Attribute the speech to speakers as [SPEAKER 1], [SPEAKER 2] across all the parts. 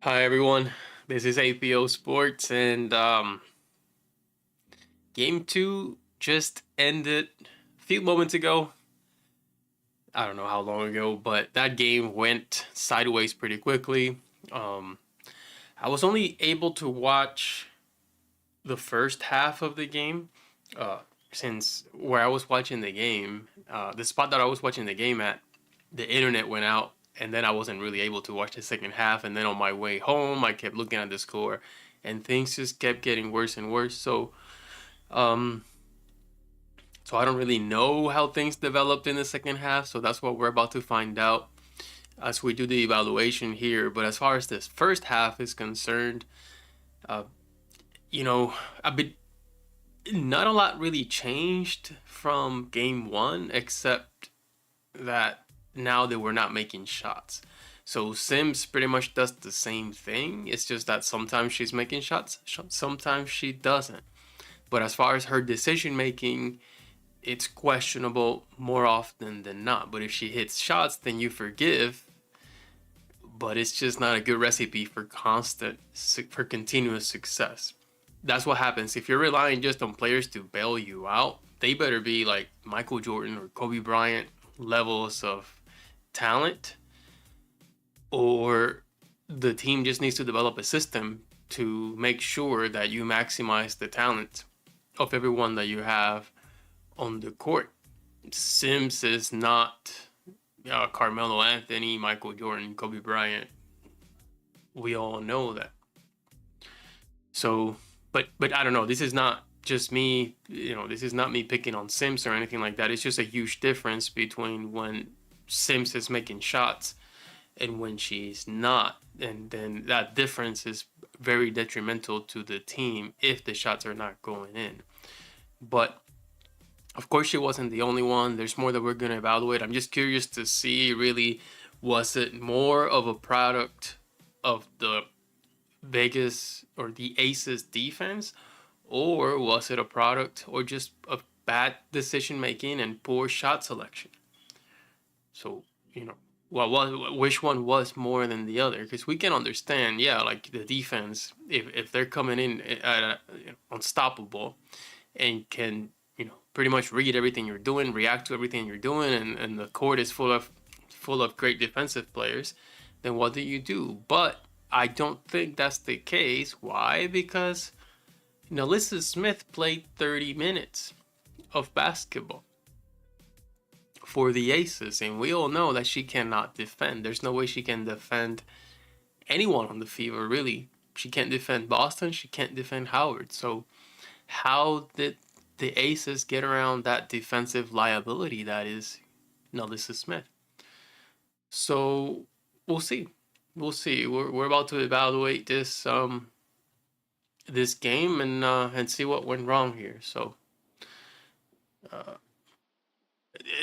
[SPEAKER 1] Hi everyone, this is APO Sports, and game two just ended a few moments ago. I don't know how long ago, but that game went sideways pretty quickly. Um, I was only able to watch the first half of the game, uh, since where I was watching the game, the spot that I was watching the game at, the internet went out, and then I wasn't really able to watch the second half. And then on my way home, I kept looking at the score, and things just kept getting worse and worse. Um, so I don't really know how things developed in the second half. So that's what we're about to find out as we do the evaluation here. But as far as this first half is concerned, uh, you know, a bit not a lot really changed from game one, except that now they were not making shots. So Sims pretty much does the same thing. It's just that sometimes she's making shots, sometimes she doesn't. But as far as her decision making, it's questionable more often than not. But if she hits shots, then you forgive. But it's just not a good recipe for continuous success. That's what happens if you're relying just on players to bail you out. They better be like Michael Jordan or Kobe Bryant levels of talent, or the team just needs to develop a system to make sure that you maximize the talent of everyone that you have on the court. Sims is not Carmelo Anthony, Michael Jordan, Kobe Bryant. We all know that. So, but I don't know. This is not just me. This is not me picking on Sims or anything like that. It's just a huge difference between when Sims is making shots and when she's not, and then that difference is very detrimental to the team if the shots are not going in. But of course, she wasn't the only one. There's more that we're going to evaluate. I'm just curious to see, really, was it more of a product of the Vegas or the Aces defense, or was it a product or just of bad decision making and poor shot selection? So, which one was more than the other? Because we can understand, yeah, like the defense, if they're coming in at unstoppable and can pretty much read everything you're doing, react to everything you're doing, and the court is full of great defensive players, then what do? But I don't think that's the case. Why? Because Alyssa Smith played 30 minutes of basketball for the Aces, and we all know that she cannot defend. There's no way she can defend anyone on the Fever, really. She can't defend Boston. She can't defend Howard. So how did the Aces get around that defensive liability that is Alyssa Smith? So we'll see. We'll see. We're about to evaluate this game and see what went wrong here. So,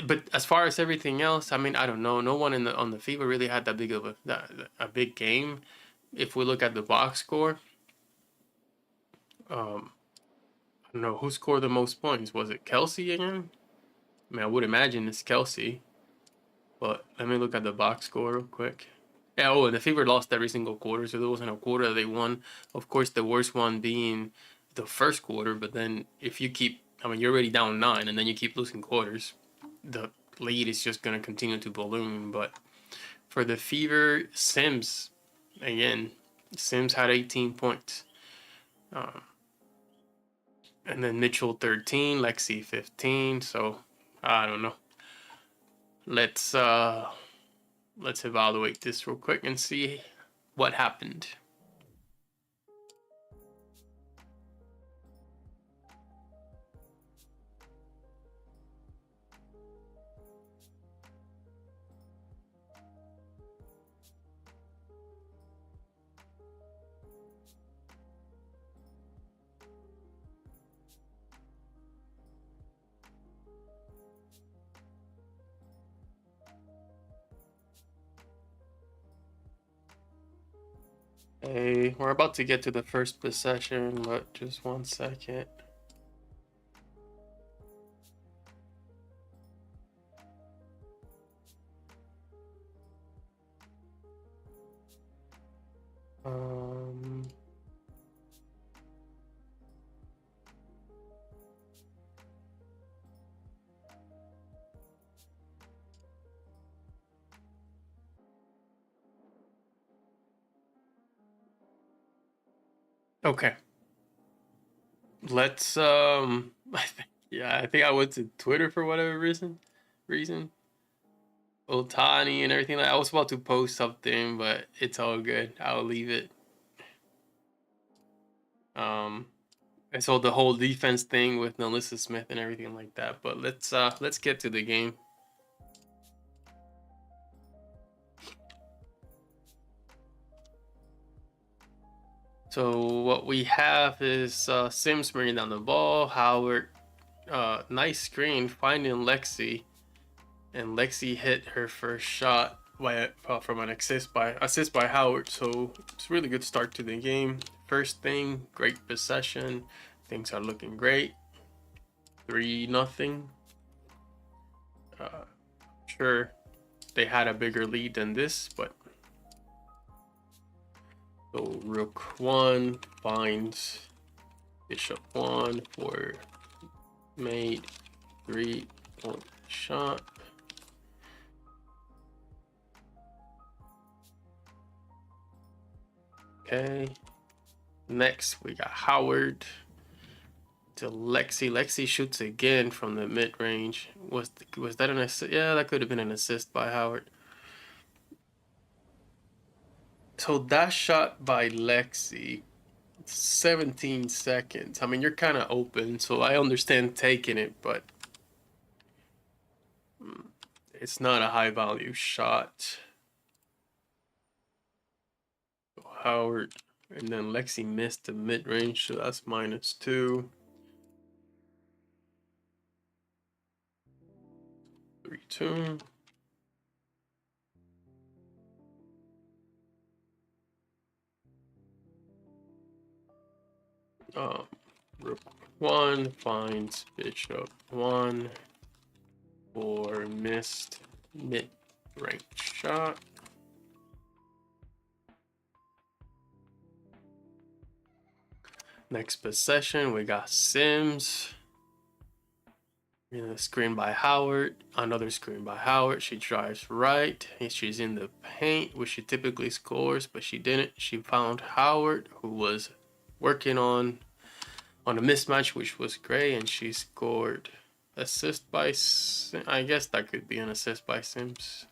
[SPEAKER 1] but as far as everything else, I mean, I don't know. No one on the Fever really had that big of a big game. If we look at the box score, um, I don't know who scored the most points. Was it Kelsey again? I mean, I would imagine it's Kelsey. But let me look at the box score real quick. Yeah, oh, and the Fever lost every single quarter, so there wasn't a quarter that they won. Of course, the worst one being the first quarter, but then if you keep, I mean, you're already down 9, and then you keep losing quarters, the lead is just going to continue to balloon. But for the Fever, again, Sims had 18 points. And then Mitchell 13, Lexi 15, so I don't know. Let's evaluate this real quick and see what happened. Hey, we're about to get to the first possession, but just 1 second. Okay. Let's yeah, I think I went to Twitter for whatever reason. Otani and everything. Like I was about to post something, but it's all good. I'll leave it. Um and so the whole defense thing with Melissa Smith and everything like that. But let's get to the game. So what we have is Sims bringing down the ball. Howard, nice screen, finding Lexi, and Lexi hit her first shot by from an assist by Howard. So it's a really good start to the game. First thing, great possession. Things are looking great. 3-0. Sure, they had a bigger lead than this, but so Rook 1 finds Bishop 1 for mate 3-point shot. Okay. Next, we got Howard to Lexi. Lexi shoots again from the mid range. Was that an assist? Yeah, that could have been an assist by Howard. So that shot by Lexi, 17 seconds. I mean, you're kind of open, so I understand taking it, but it's not a high value shot. Howard, and then Lexi missed the mid range, so that's -2. 3-2. Rook 1 finds Bishop 1 for missed mid-range shot. Next possession, we got Sims. Screen by Howard. Another screen by Howard. She drives right. She's in the paint, which she typically scores, but she didn't. She found Howard, who was working on a mismatch, which was great, and she scored. Assist by I guess that could be an assist by Sims.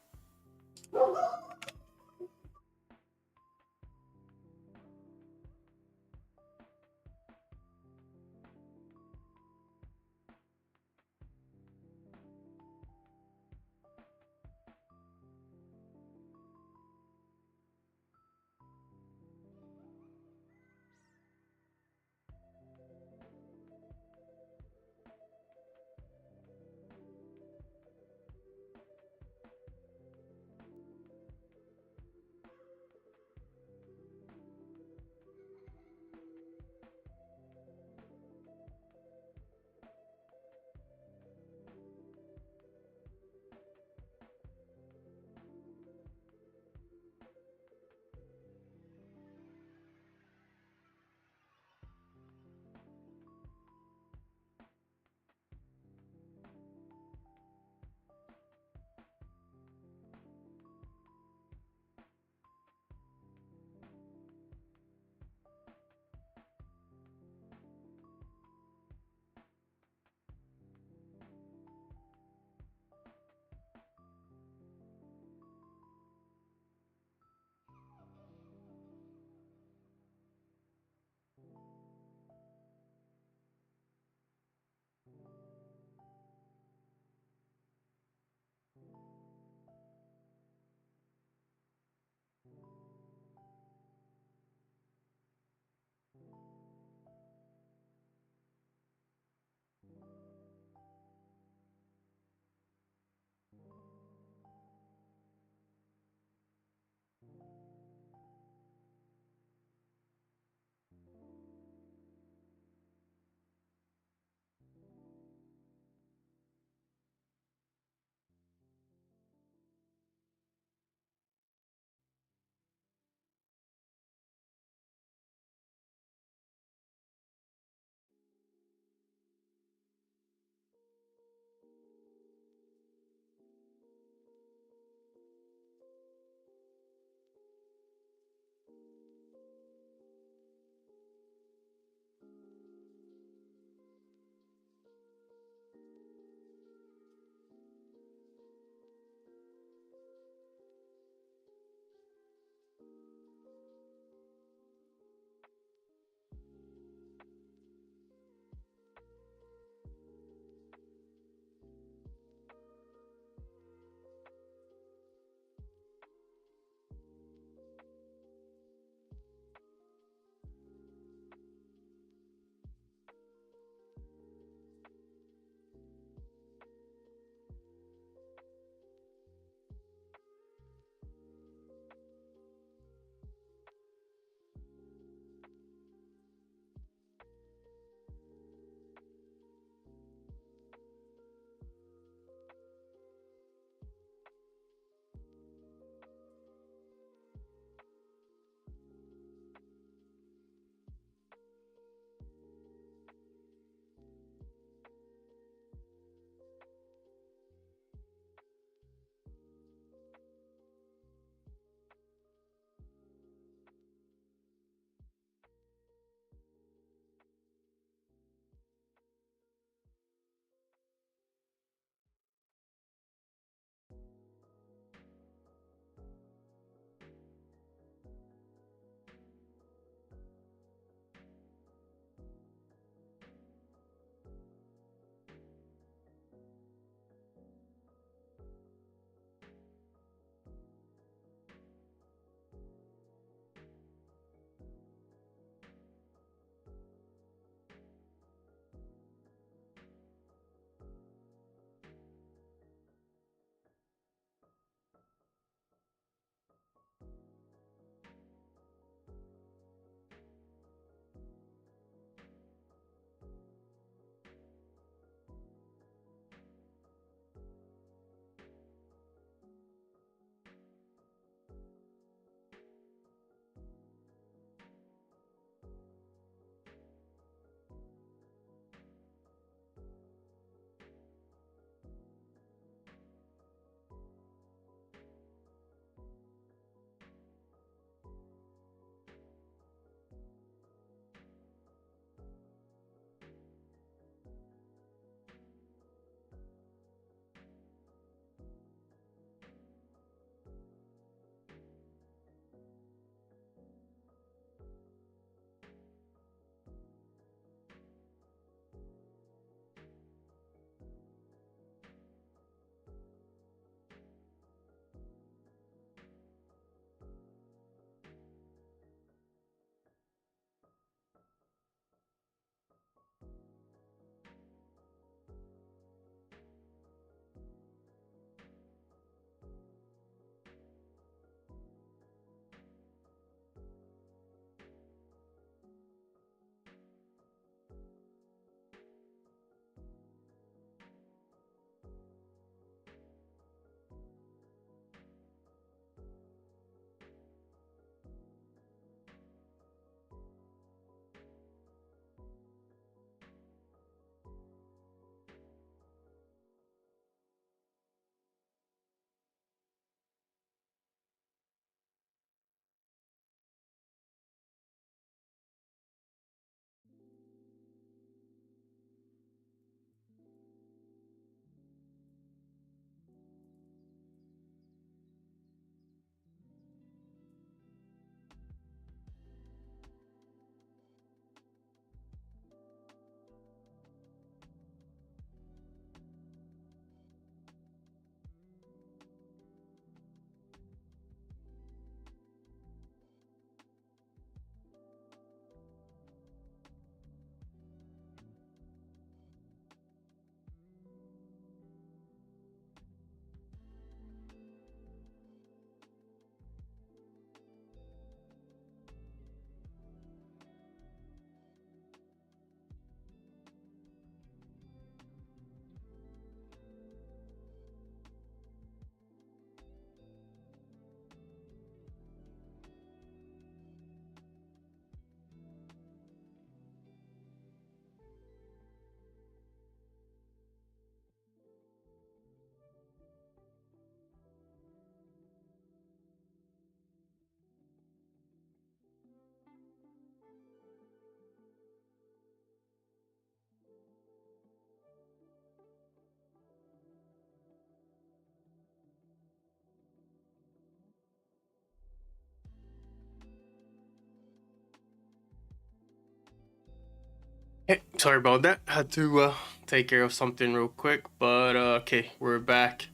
[SPEAKER 1] Sorry about that. Had to take care of something real quick, but okay, we're back.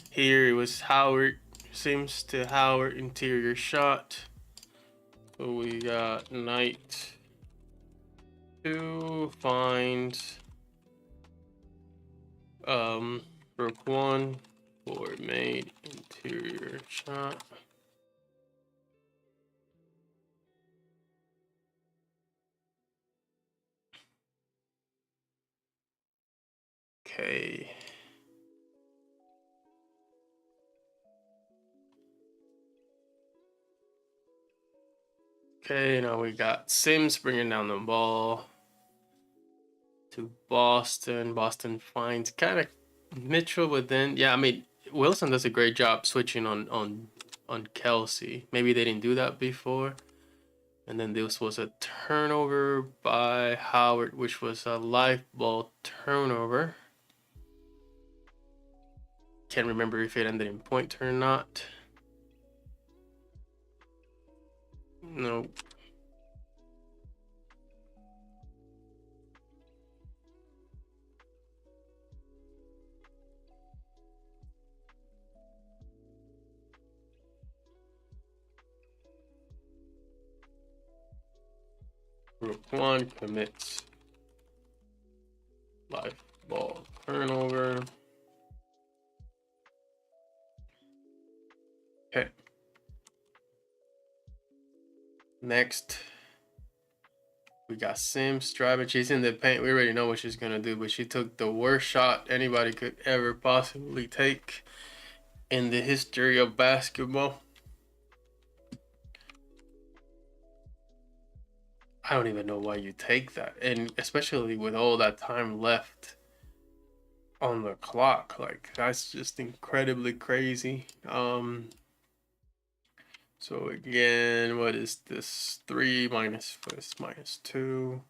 [SPEAKER 1] Here it was Howard, Sims to Howard, interior shot. So we got knight 2 finds rook 1 for mate interior shot. Okay. Okay, now we got Sims bringing down the ball to Boston. Boston finds kind of Mitchell, but then yeah, I mean Wilson does a great job switching on Kelsey. Maybe they didn't do that before. And then this was a turnover by Howard, which was a live ball turnover. Can't remember if it ended in point or not. No. Rook 1 commits live ball turnover. Okay. Next, we got Sims driving. She's in the paint. We already know what she's gonna do, but she took the worst shot anybody could ever possibly take in the history of basketball. I don't even know why you take that, and especially with all that time left on the clock, like that's just incredibly crazy. So again, what is this? 3 minus first minus 2.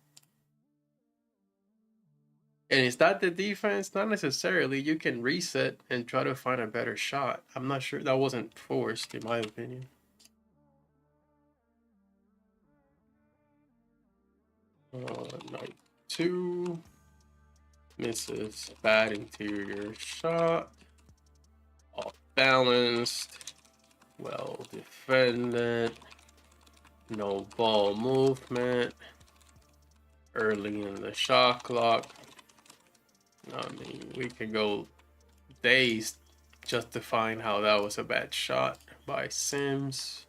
[SPEAKER 1] And is that the defense? Not necessarily. You can reset and try to find a better shot. I'm not sure. That wasn't forced, in my opinion. Knight 2. Misses. Bad interior shot. Off balanced. Well defended. No ball movement. Early in the shot clock. I mean, we could go days justifying how that was a bad shot by Sims.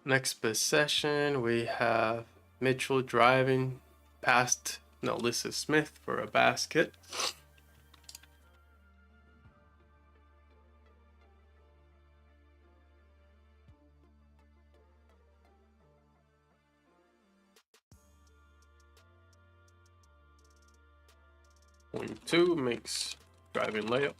[SPEAKER 1] Next possession, we have Mitchell driving past Alyssa Smith for a basket. Point 2 makes driving layup.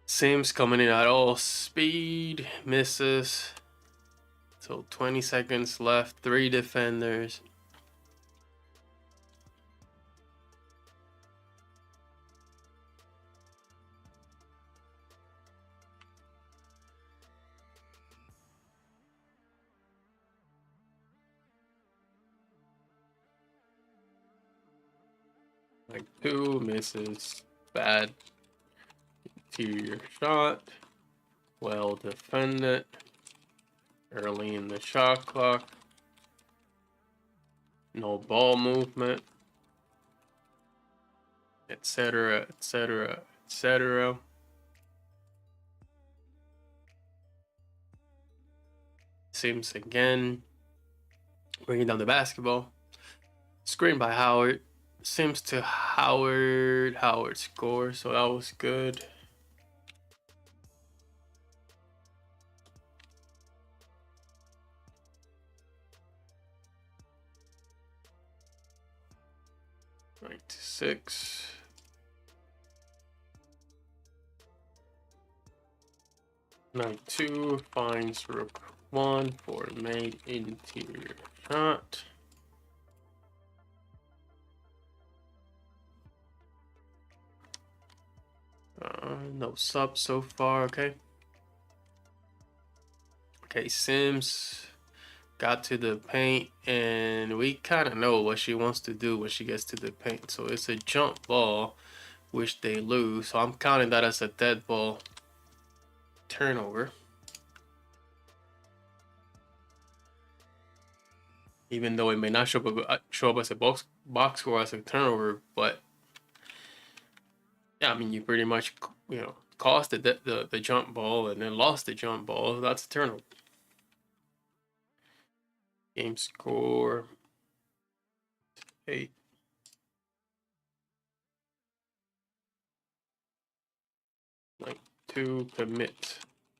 [SPEAKER 1] Sims coming in at all speed, misses. So 20 seconds left, 3 defenders. Like 2 misses, bad interior shot, well defended, early in the shot clock, no ball movement, etc., etc., etc. Sims again, bringing down the basketball. Screen by Howard. Sims to Howard. Howard scores, so that was good. Knight to 6. Knight 2 finds rook 1 for mate interior shot. No sub so far. Okay. Okay, Sims got to the paint, and we kind of know what she wants to do when she gets to the paint. So it's a jump ball, which they lose. So I'm counting that as a dead ball turnover. Even though it may not show up as a box score as a turnover, but yeah, I mean, you pretty much, cost the jump ball and then lost the jump ball. That's a turnover. Game score 8. Like 2 commit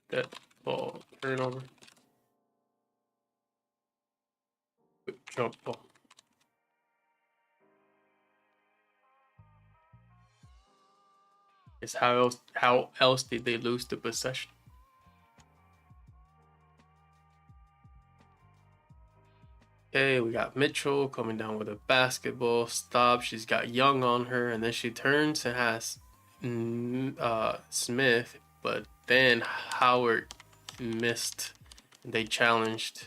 [SPEAKER 1] that ball turnover. Jump ball. Is how else did they lose the possession? Okay, we got Mitchell coming down with a basketball stop. She's got Young on her, and then she turns and has Smith, but then Howard missed. They challenged.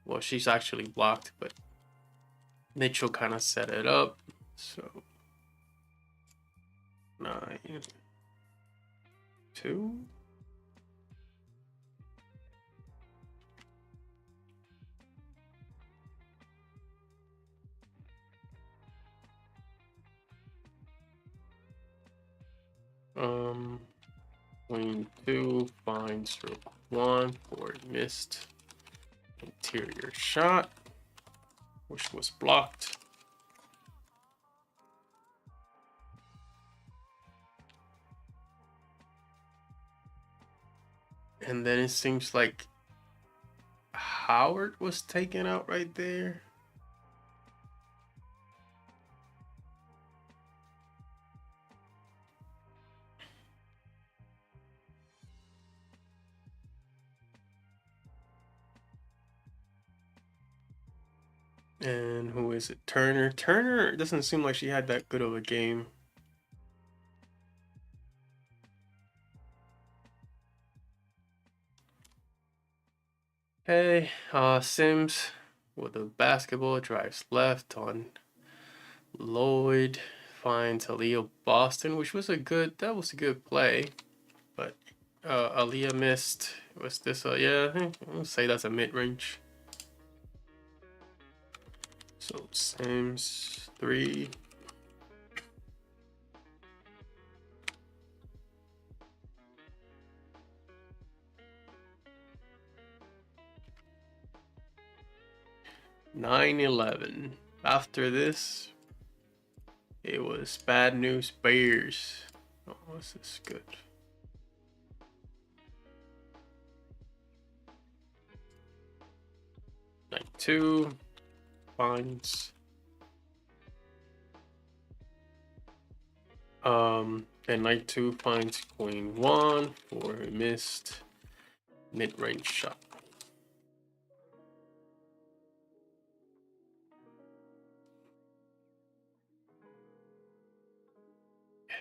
[SPEAKER 1] Well, she's actually blocked, but Mitchell kind of set it up. So 9-2. Queen 2 finds rook 1 for missed interior shot, which was blocked. And then it seems like Howard was taken out right there. And who is it? Turner. Turner doesn't seem like she had that good of a game. Okay, Sims with a basketball drives left on Lloyd, finds Aaliyah Boston, which was a good play, but Aaliyah missed. Was this yeah, I'll say that's a mid-range. So Sims 3. (9-11). After this, it was Bad News Bears. Oh, this is good. Knight 2 finds and Knight 2 finds Queen 1 for a missed mid-range shot.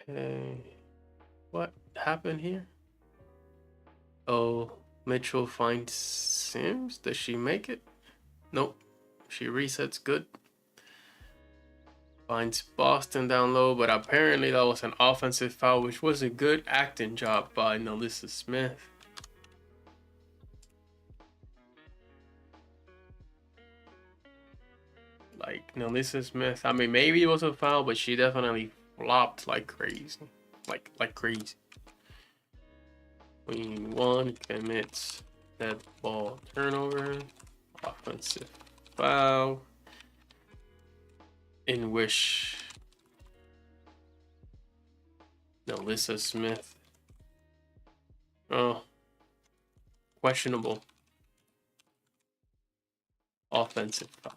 [SPEAKER 1] Okay, what happened here? Oh, Mitchell finds Sims. Does she make it? Nope. She resets good. Finds Boston down low, but apparently that was an offensive foul, which was a good acting job by Nelissa Smith. Like, Nelissa Smith, I mean, maybe it was a foul, but she definitely flopped like crazy. Like crazy. Queen 1 commits that ball turnover. Offensive foul. In which Nelissa Smith. Oh. Questionable. Offensive foul.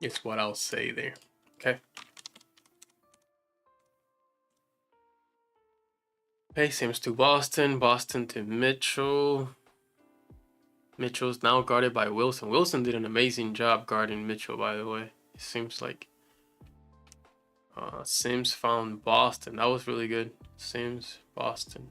[SPEAKER 1] It's what I'll say there. Okay. Okay, Sims to Boston. Boston to Mitchell. Mitchell's now guarded by Wilson. Wilson did an amazing job guarding Mitchell, by the way. It seems like Sims found Boston. That was really good. Sims, Boston.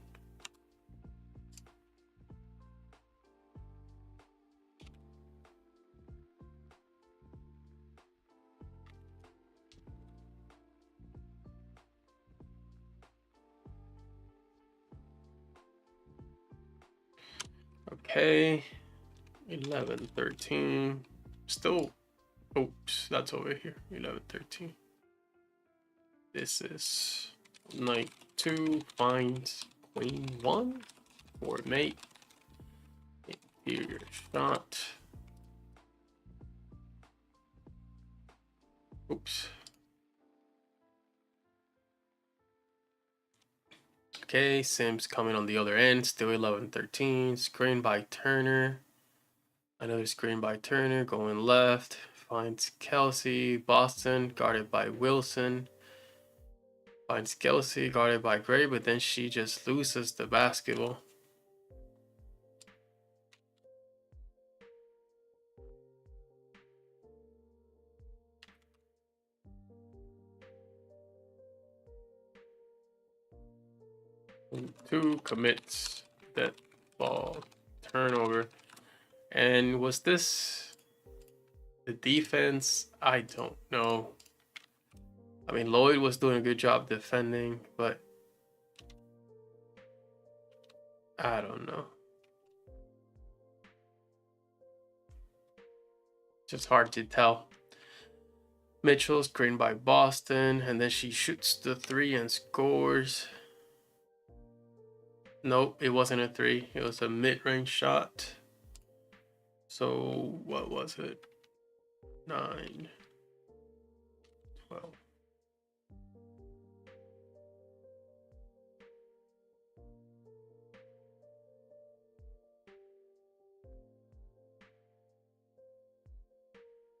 [SPEAKER 1] Okay. 11, 13. Still, oops, that's over here. 11, 13. This is knight 2 finds queen 1 for mate. Inferior shot. Oops. Okay, Sims coming on the other end. Still 11, 13. Screen by Turner. Another screen by Turner going left. Finds Kelsey. Boston guarded by Wilson. Finds Kelsey guarded by Gray, but then she just loses the basketball. And 2 commits that ball turnover. And was this the defense? I don't know. I mean, Lloyd was doing a good job defending, but I don't know. Just hard to tell. Mitchell screened by Boston, and then she shoots the 3 and scores. Nope, it wasn't a 3. It was a mid-range shot. So what was it? 9, 12.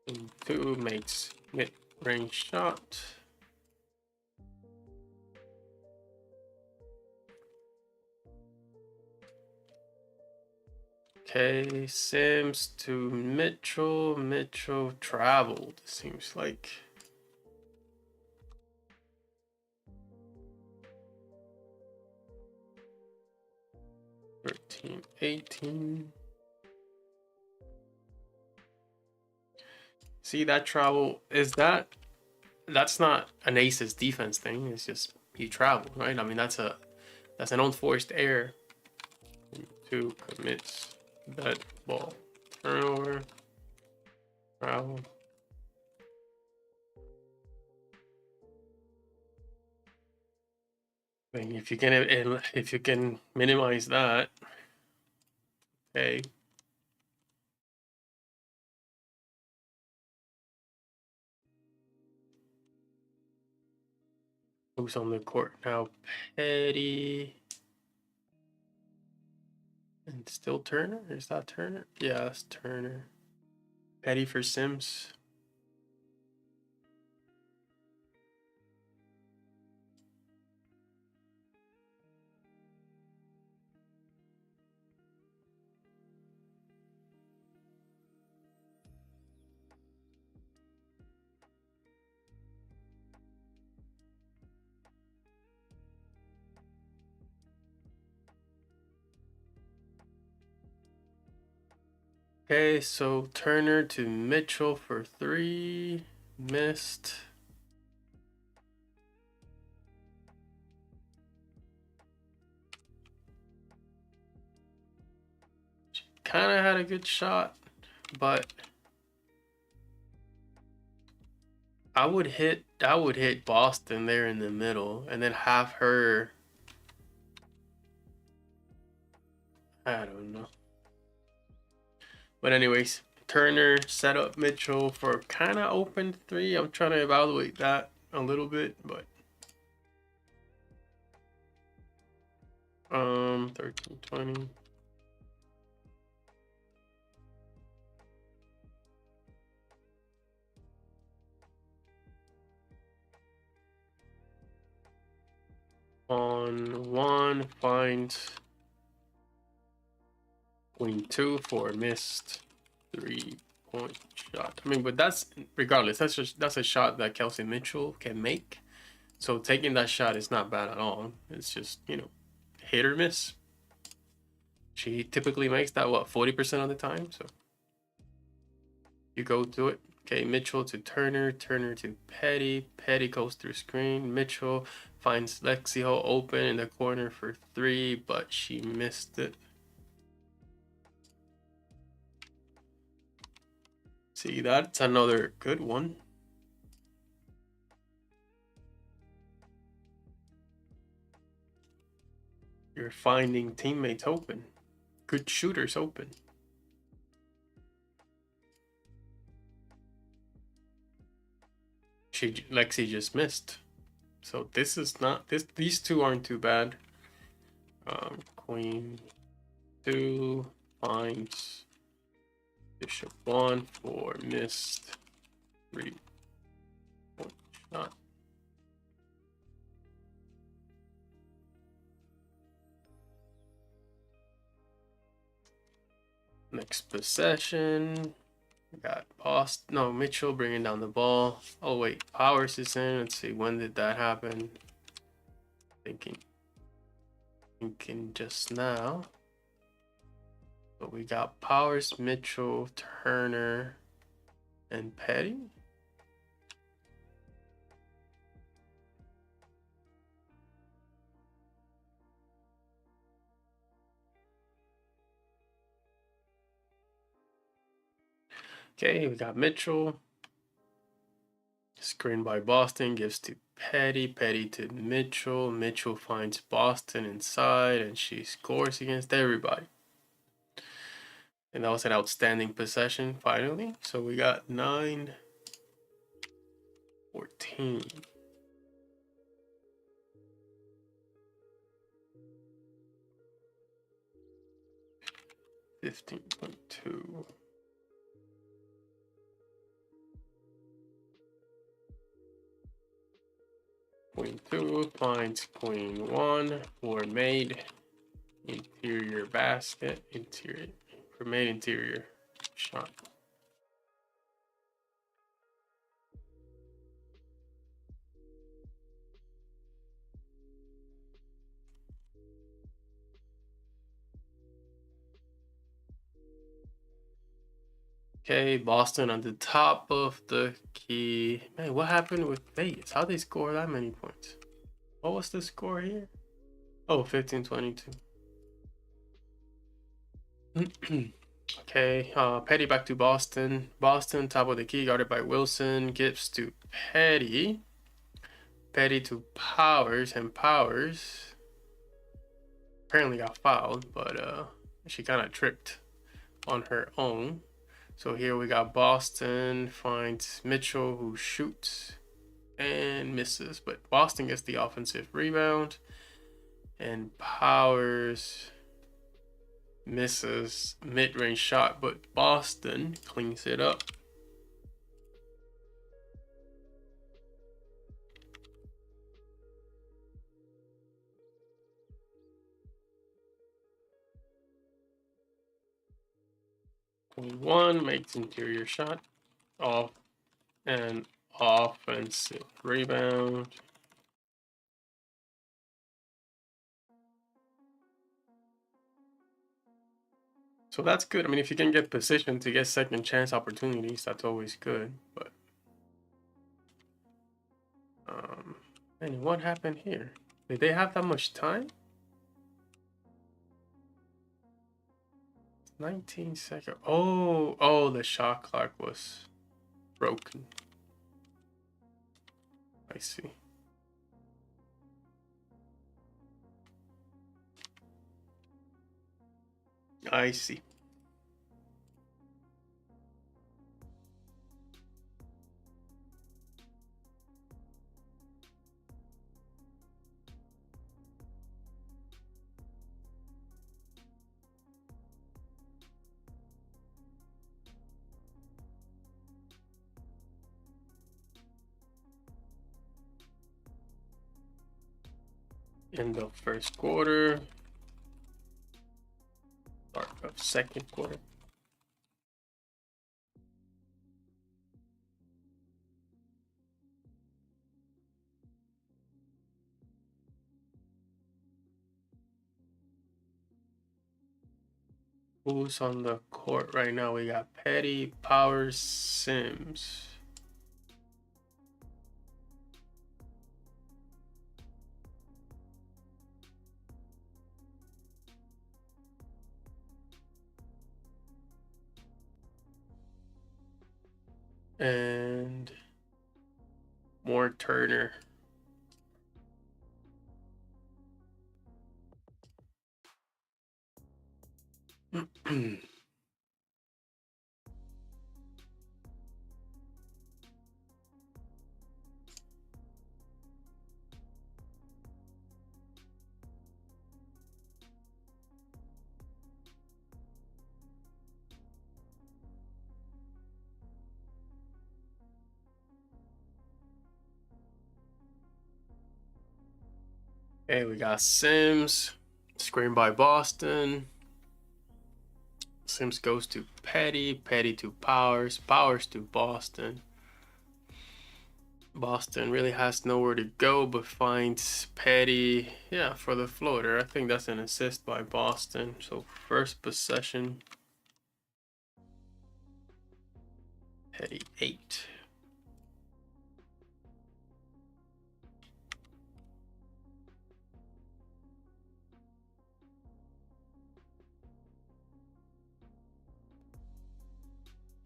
[SPEAKER 1] And 2 makes mid-range shot. Okay, Sims to Mitchell. Mitchell traveled, seems like. $13, $18. See that travel? That's not an aces defense thing. It's just you travel, right? I mean that's an unforced error. 2 commits that ball turnover. Travel. I mean, if you can minimize that, okay. Who's on the court now? Petty. And still Turner? Is that Turner? Yeah, that's Turner. Petty for Sims. Okay, so Turner to Mitchell for 3. Missed. Kind of had a good shot, but I would hit Boston there in the middle and then have her. I don't know. But anyways, Turner set up Mitchell for kind of open 3. I'm trying to evaluate that a little bit, but 13, 20. On 1 finds queen 2 for a missed 3-point shot. I mean, but that's regardless. That's a shot that Kelsey Mitchell can make. So taking that shot is not bad at all. It's just, hit or miss. She typically makes that, what, 40% of the time? So you go to it. Okay, Mitchell to Turner, Turner to Petty. Petty goes through screen. Mitchell finds Lexio open in the corner for 3, but she missed it. See, that's another good one. You're finding teammates open. Good shooters open. Lexi just missed. So this is not these two aren't too bad. Queen 2 finds Bishop 1 for missed 3-point shot. Next possession. We got Mitchell bringing down the ball. Oh wait, Powers is in. Let's see, when did that happen? Thinking just now. But we got Powers, Mitchell, Turner, and Petty. Okay, we got Mitchell. Screen by Boston, gives to Petty. Petty to Mitchell. Mitchell finds Boston inside, and she scores against everybody. And that was an outstanding possession, finally. So we got 9-14. 15.2. Queen 2 finds Queen 1 for made interior basket. Interior shot. Okay, Boston on the top of the key. Man, what happened with Vegas? How they score that many points? What was the score here? Oh, 15-22. Okay, Petty back to Boston. Boston, top of the key, guarded by Wilson. Gives to Petty. Petty to Powers, and Powers apparently got fouled, but she kind of tripped on her own. So here we got Boston finds Mitchell, who shoots and misses, but Boston gets the offensive rebound, and Powers misses mid-range shot, but Boston cleans it up. Queen 1 makes interior shot off and offensive rebound. So that's good. I mean, if you can get positioned to get second chance opportunities, that's always good. But and what happened here? Did they have that much time? 19 seconds. Oh, the shot clock was broken. I see. I see. In the first quarter, start of second quarter. Who's on the court right now? We got Petty, Powers, Sims. And more Turner. Okay, we got Sims. Screen by Boston. Sims goes to Petty. Petty to Powers. Powers to Boston. Boston really has nowhere to go but finds Petty, yeah, for the floater. I think that's an assist by Boston. So first possession, Petty 8.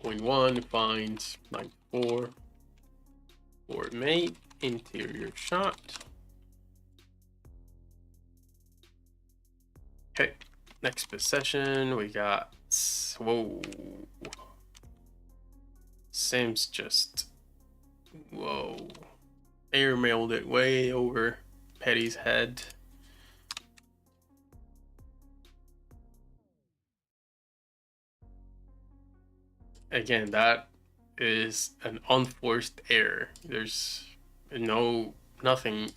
[SPEAKER 1] Point 1 finds 94. Forward mate, interior shot. Okay, next possession, we got, whoa. Sims just, whoa. Airmailed it way over Petty's head. Again, that is an unforced error. There's nothing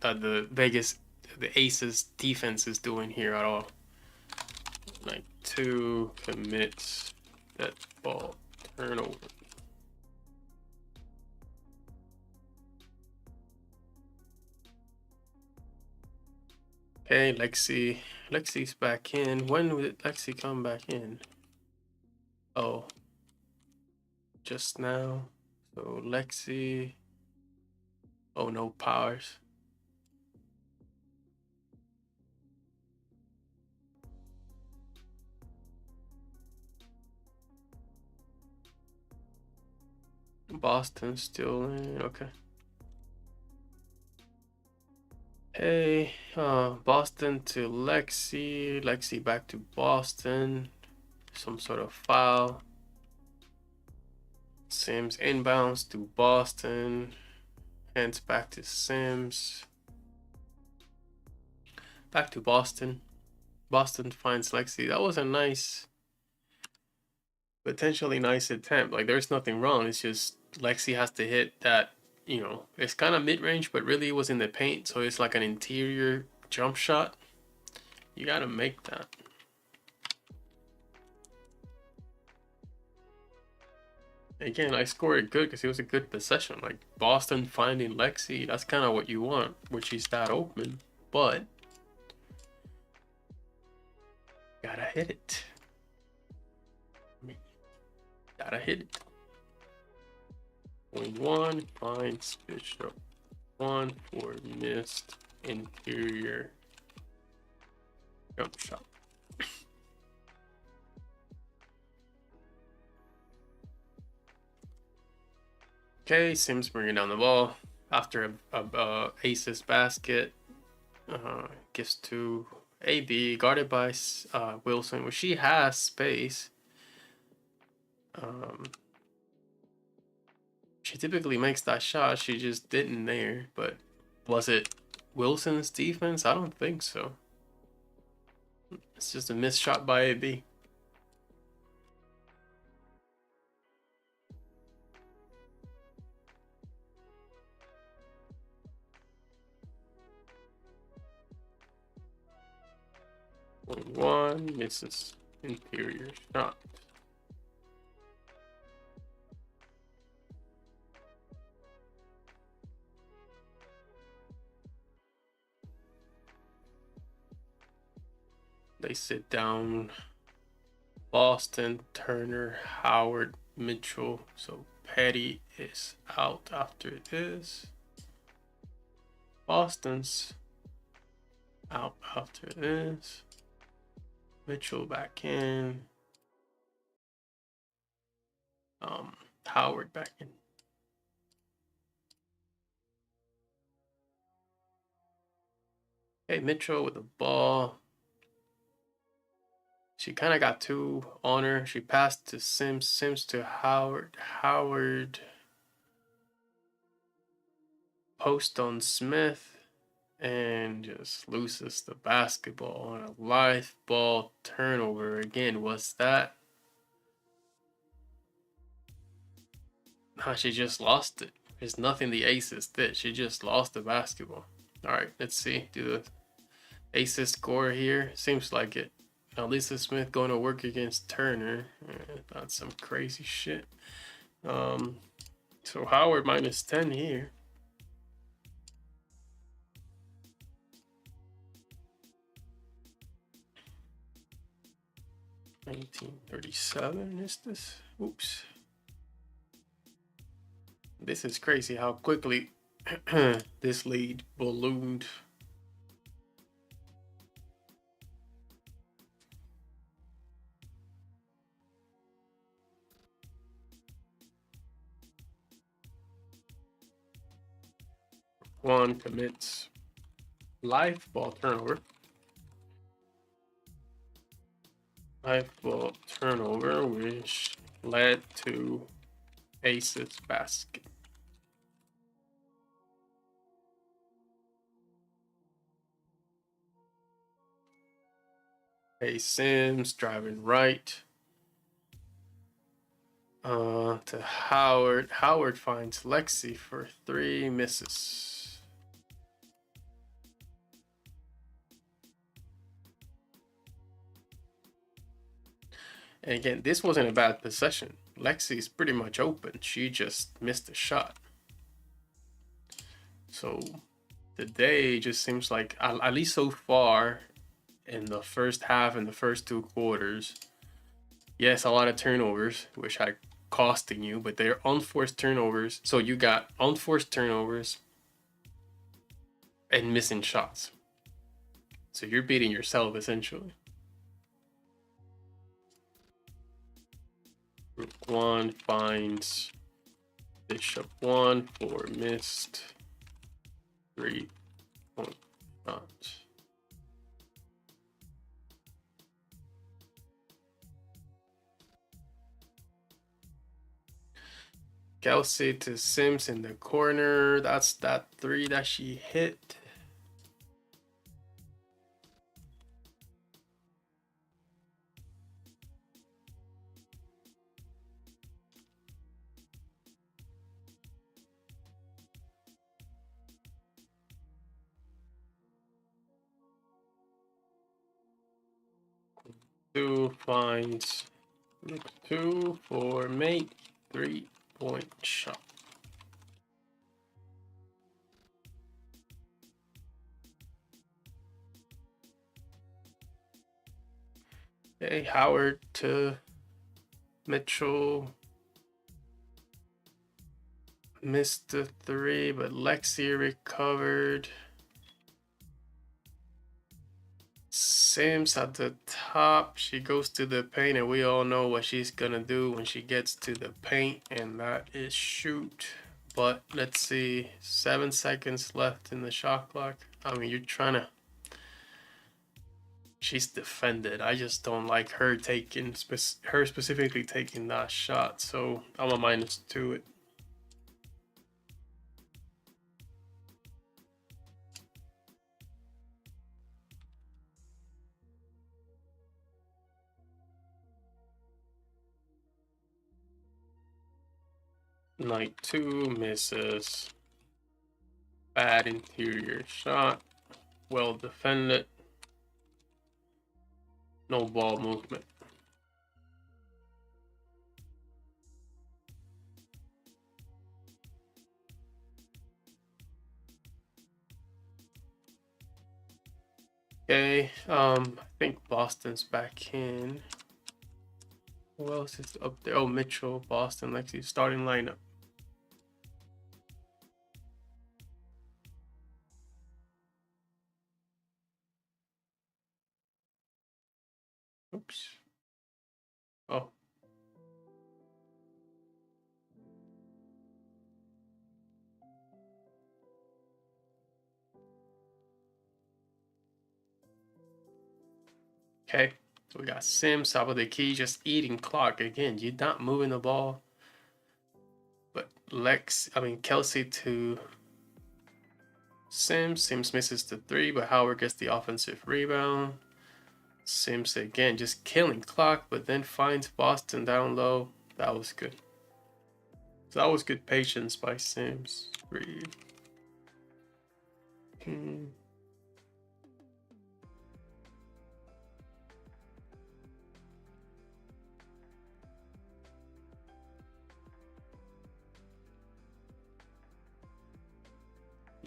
[SPEAKER 1] that the Aces defense is doing here at all. Like 2 commits that ball turnover. Okay, Lexi's back in. When did Lexi come back in? Oh, just now. So Lexi. Oh, no Powers. Boston still in. Okay. Hey, Boston to Lexi. Lexi back to Boston. Some sort of foul. Sims inbounds to Boston. Hands back to Sims. Back to Boston. Boston finds Lexi. That was a nice, potentially nice attempt. Like, there's nothing wrong. It's just Lexi has to hit that, it's kind of mid-range, but really it was in the paint. So it's like an interior jump shot. You got to make that. Again, I scored it good because it was a good possession. Like, Boston finding Lexi, that's kind of what you want, which she's that open. But gotta hit it. Gotta hit it. Point 1 finds Bishop 1 for missed interior jump shot. Okay, Sims bringing down the ball after a aces basket. Gives to AB, guarded by Wilson, where she has space. She typically makes that shot. She just didn't there. But was it Wilson's defense? I don't think so. It's just a missed shot by AB. One misses interior shot. They sit down. Boston, Turner, Howard, Mitchell. So Petty is out after this. Boston's out after this. Mitchell back in. Howard back in. Hey, Mitchell with the ball. She kind of got two on her. She passed to Sims. Sims to Howard. Howard post on Smith and just loses the basketball on a live ball turnover. Again, was that? No, she just lost it. There's nothing the Aces did. She just lost the basketball. All right, let's see. Do the Aces score here? Seems like it. Now Lisa Smith going to work against Turner. That's some crazy shit. So Howard minus 10 here. 1937 is this? Oops. This is crazy how quickly this lead ballooned. One commits live ball turnover. Live ball turnover, which led to Aces basket. Hey, Sims driving right. To Howard. Howard finds Lexi for 3, misses. And again, this wasn't a bad possession. Lexi's pretty much open. She just missed a shot. So today just seems like, at least so far in the first half and the first 2 quarters, yes, a lot of turnovers, which are costing you, but they're unforced turnovers. So you got unforced turnovers and missing shots. So you're beating yourself essentially. Rook 1 finds Bishop 1 for missed 3-point shots. Kelsey to Sims in the corner. That's that 3 that she hit. Two finds Rook 2 for mate 3-point shot. Hey, Howard to Mitchell. Missed the 3, but Lexi recovered. Sims at the top. She goes to the paint, and we all know what she's gonna do when she gets to the paint, and that is shoot. But let's see, 7 seconds left in the shot clock. I mean, you're trying to... She's defended. I just don't like her taking, her specifically taking that shot. So I'm a -2 it. Knight 2 misses. Bad interior shot. Well defended. No ball movement. Okay, I think Boston's back in. Who else is up there? Oh, Mitchell, Boston, Lexi, starting lineup. Oops. Oh. Okay. So we got Sims, top of the key, just eating clock. Again, you're not moving the ball. But Kelsey to Sims. Sims misses the three, but Howard gets the offensive rebound. Sims again, just killing clock, but then finds Boston down low. That was good. So that was good patience by Sims. Three.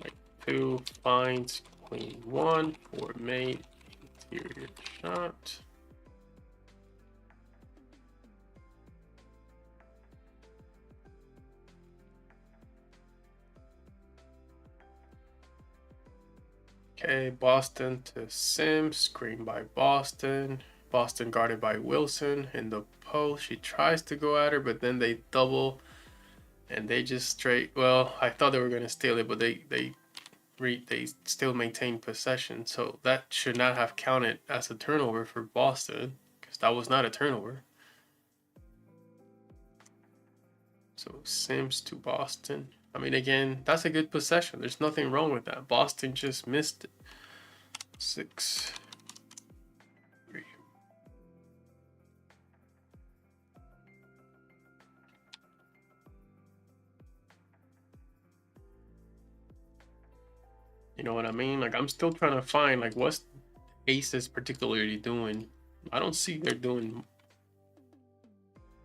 [SPEAKER 1] Like two finds clean one for made interior shot. Okay, Boston to Sims, screen by Boston. Boston guarded by Wilson in the post. She tries to go at her, but then they double, and they just straight. Well, I thought they were gonna steal it, but they still maintain possession. So that should not have counted as a turnover for Boston, because that was not a turnover. So Sims to Boston. I mean, again, that's a good possession. There's nothing wrong with that. Boston just missed it. 6-3. You know what I mean? Like, I'm still trying to find, like, what's Aces particularly doing. I don't see they're doing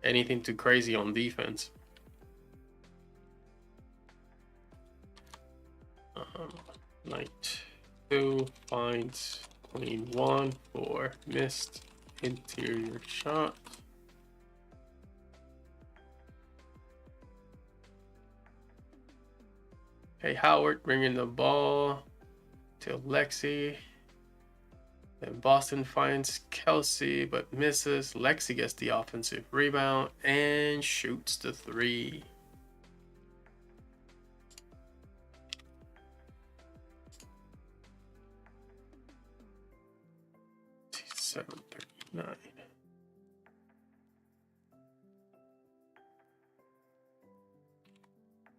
[SPEAKER 1] anything too crazy on defense. Knight 2 finds queen 1 for missed interior shot. Hey, Howard bringing the ball to Lexi. Then Boston finds Kelsey but misses. Lexi gets the offensive rebound and shoots the three. $7.39.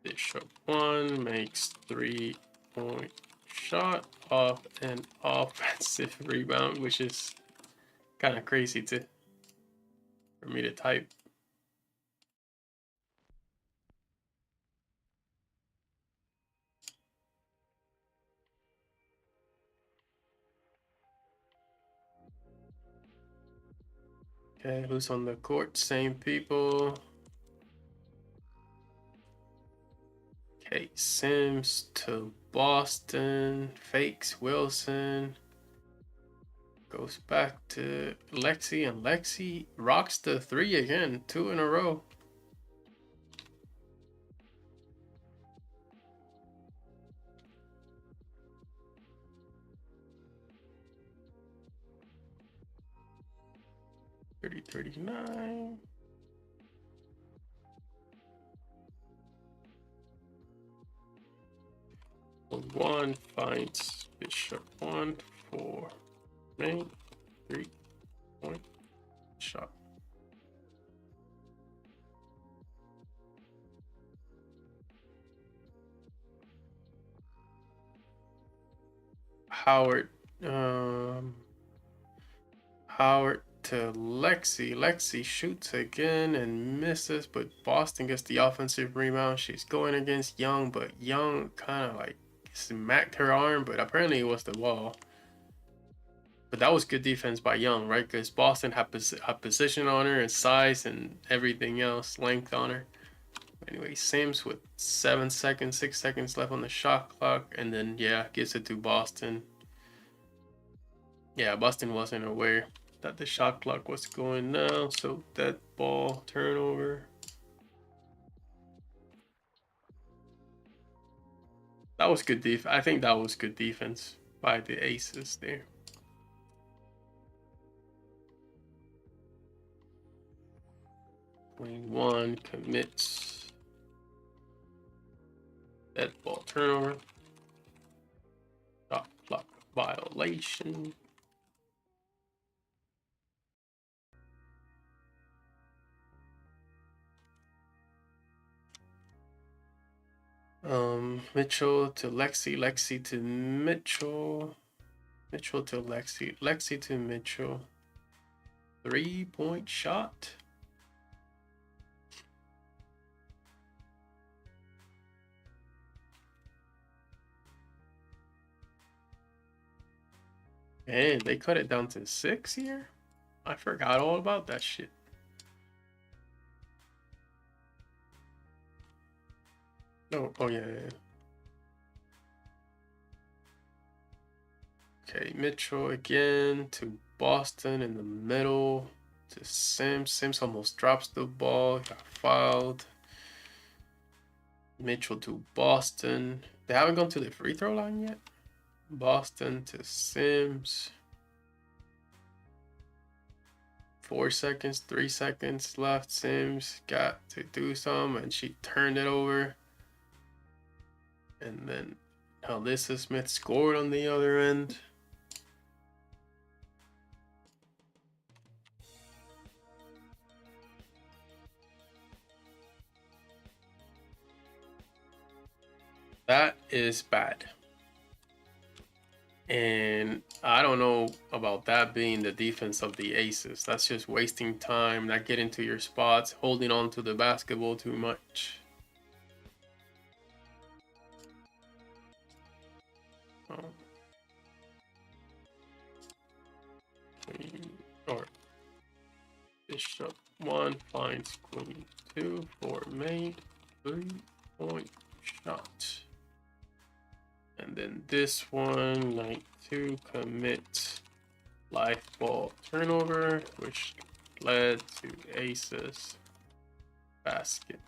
[SPEAKER 1] Bishop 1 makes 3-point shot off an offensive rebound, which is kind of crazy for me to type. Okay, who's on the court? Same people. Okay, Sims to Boston, fakes Wilson, goes back to Lexi, and Lexi rocks the three again, 2 in a row. $30-39. One finds Bishop 1 for main 3-point shot. Howard to Lexi. Lexi shoots again and misses, but Boston gets the offensive rebound. She's going against Young, but Young kind of like smacked her arm, but apparently it was the wall. But that was good defense by Young, right? Because Boston had position on her and size and everything else, length on her. Anyway, Sims with 6 seconds left on the shot clock, and then yeah, gives it to Boston. Yeah, Boston wasn't aware that the shot clock was going now, so dead ball turnover. That was good I think that was good defense by the Aces there. Queen 1 commits. Dead ball turnover. Shot clock violation. Mitchell to Lexi, Lexi to Mitchell, Mitchell to Lexi, Lexi to Mitchell. 3-point shot. And they cut it down to 6 here. I forgot all about that shit. No, oh yeah. Okay, Mitchell again to Boston in the middle to Sims. Sims almost drops the ball, got fouled. Mitchell to Boston. They haven't gone to the free throw line yet. Boston to Sims. 4 seconds, 3 seconds left. Sims got to do some, and she turned it over. And then Alyssa Smith scored on the other end. That is bad. And I don't know about that being the defense of the Aces. That's just wasting time, not getting to your spots, holding on to the basketball too much. Queen, or Bishop 1 finds Queen 2 for mate, 3-point shot. And then this one, Knight 2 commits life ball turnover, which led to Aces basket.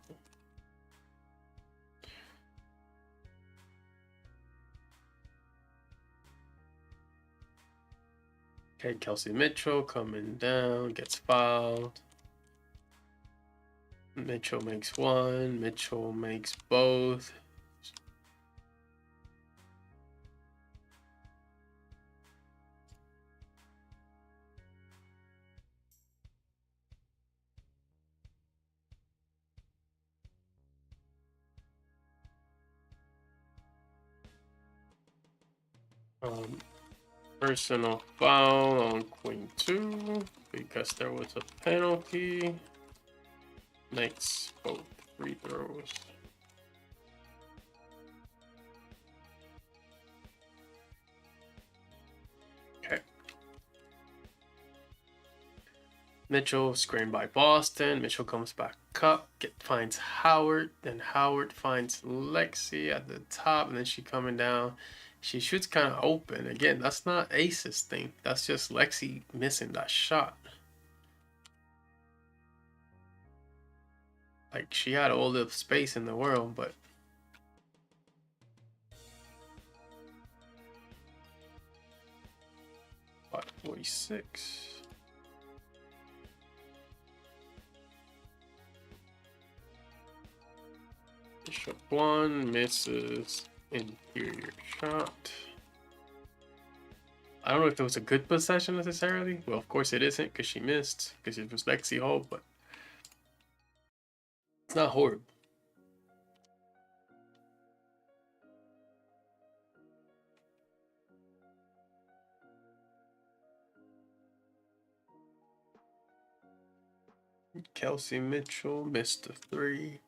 [SPEAKER 1] Okay, Kelsey Mitchell coming down, gets fouled. Mitchell makes one, Mitchell makes both. Personal foul on Queen 2 because there was a penalty. Makes both free throws. Okay. Mitchell screened by Boston. Mitchell comes back up, finds Howard. Then Howard finds Lexi at the top, and then she coming down. She shoots kind of open. Again, that's not Ace's thing. That's just Lexi missing that shot. Like, she had all the space in the world, but... What, 46? Bishop 1 misses interior shot. I don't know if it was a good possession necessarily. Well, of course it isn't because she missed, because it was Lexi Hall, but it's not horrible. Kelsey Mitchell missed a 3.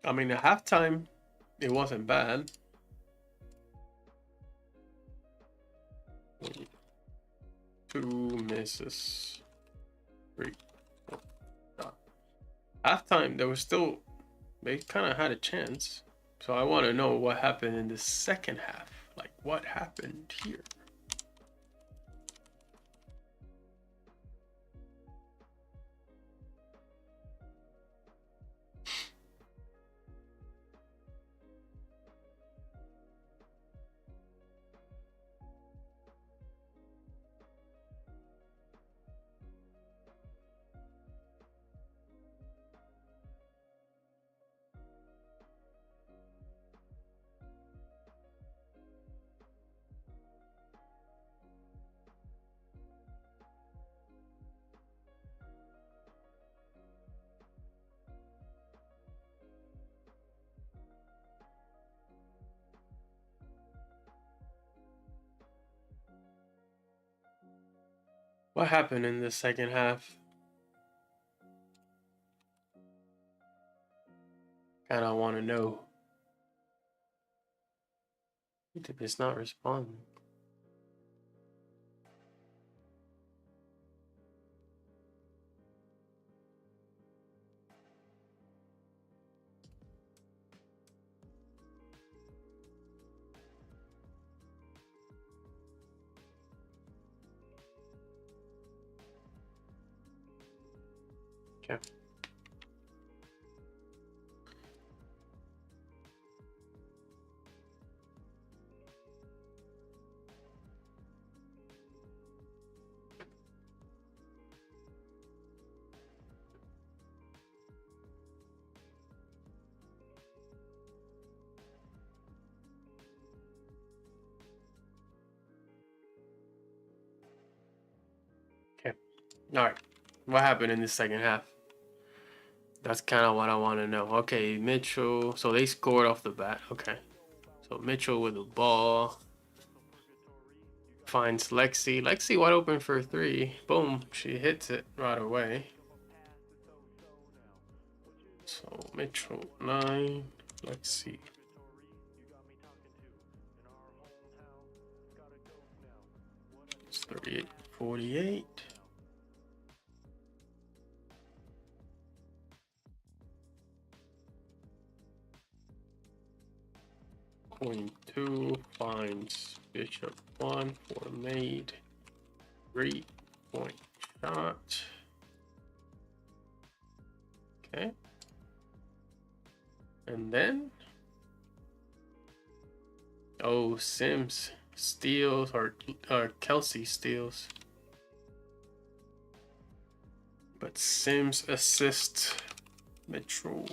[SPEAKER 1] I mean, at halftime, it wasn't bad. Two misses. 3. Halftime, there was still, they kind of had a chance. So I want to know what happened in the second half. Like, what happened here? What happened in the second half? Kind of want to know. YouTube is not responding. Okay. Okay. All right. What happened in the second half? That's kind of what I want to know. Okay, Mitchell. So they scored off the bat. Okay. So Mitchell with the ball. Finds Lexi. Lexi wide open for 3. Boom. She hits it right away. So Mitchell 9. Lexi. It's 38-48. Point 2 finds Bishop 1 for made 3-point shot. Okay. And then Sims steals or Kelsey steals. But Sims assists Mitchell.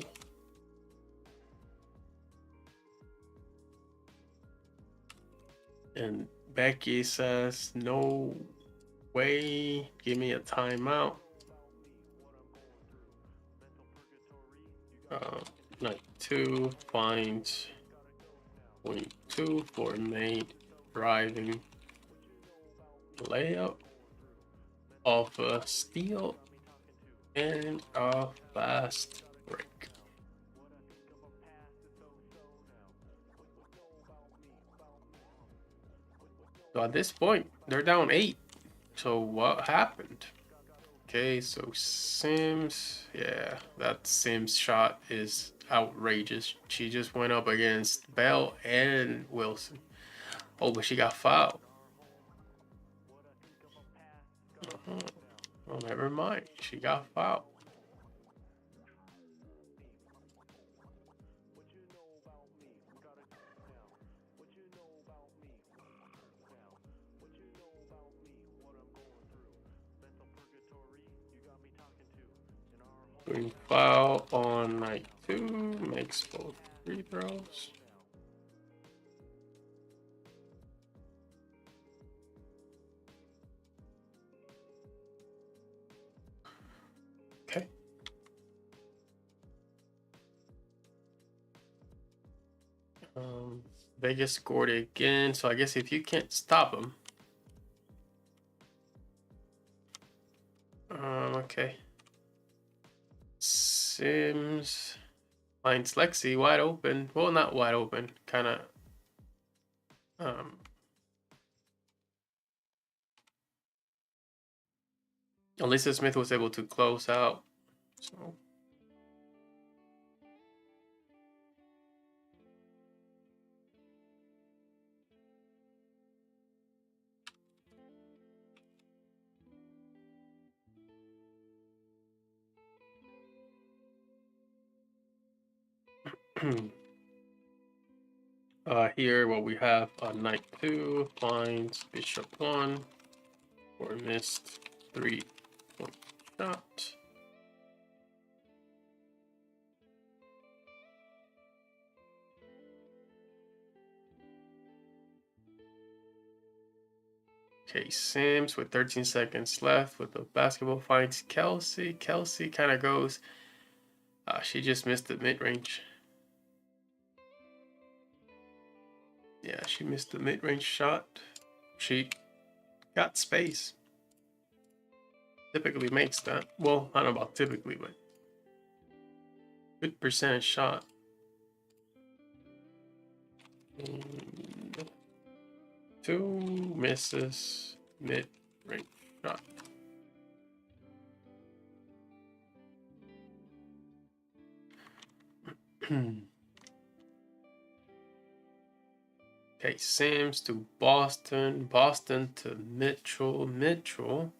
[SPEAKER 1] And Becky says, no way, give me a timeout. Night 2 finds point 2 for made driving layup off a steal and a fast break. So at this point, they're down 8. So what happened? Okay, so Sims, yeah, that Sims shot is outrageous. She just went up against Bell and Wilson. Oh, but she got fouled. Oh, never mind. She got fouled. Doing foul on night 2, makes both free throws. Okay. Vegas scored again, so I guess if you can't stop them. Okay. Sims finds Lexi wide open. Well, not wide open, kind of. Alyssa Smith was able to close out. So Here, what we have knight 2, blinds, bishop 1, or missed 3-point shot. Okay, Sims with 13 seconds left with the basketball finds Kelsey. Kelsey kind of goes, she just missed the mid-range. Yeah, she missed the mid-range shot. She got space. Typically makes that. Well, I don't know about typically, but good percentage shot. And 2 misses mid-range shot. Okay, Sims to Boston. Boston to Mitchell. Mitchell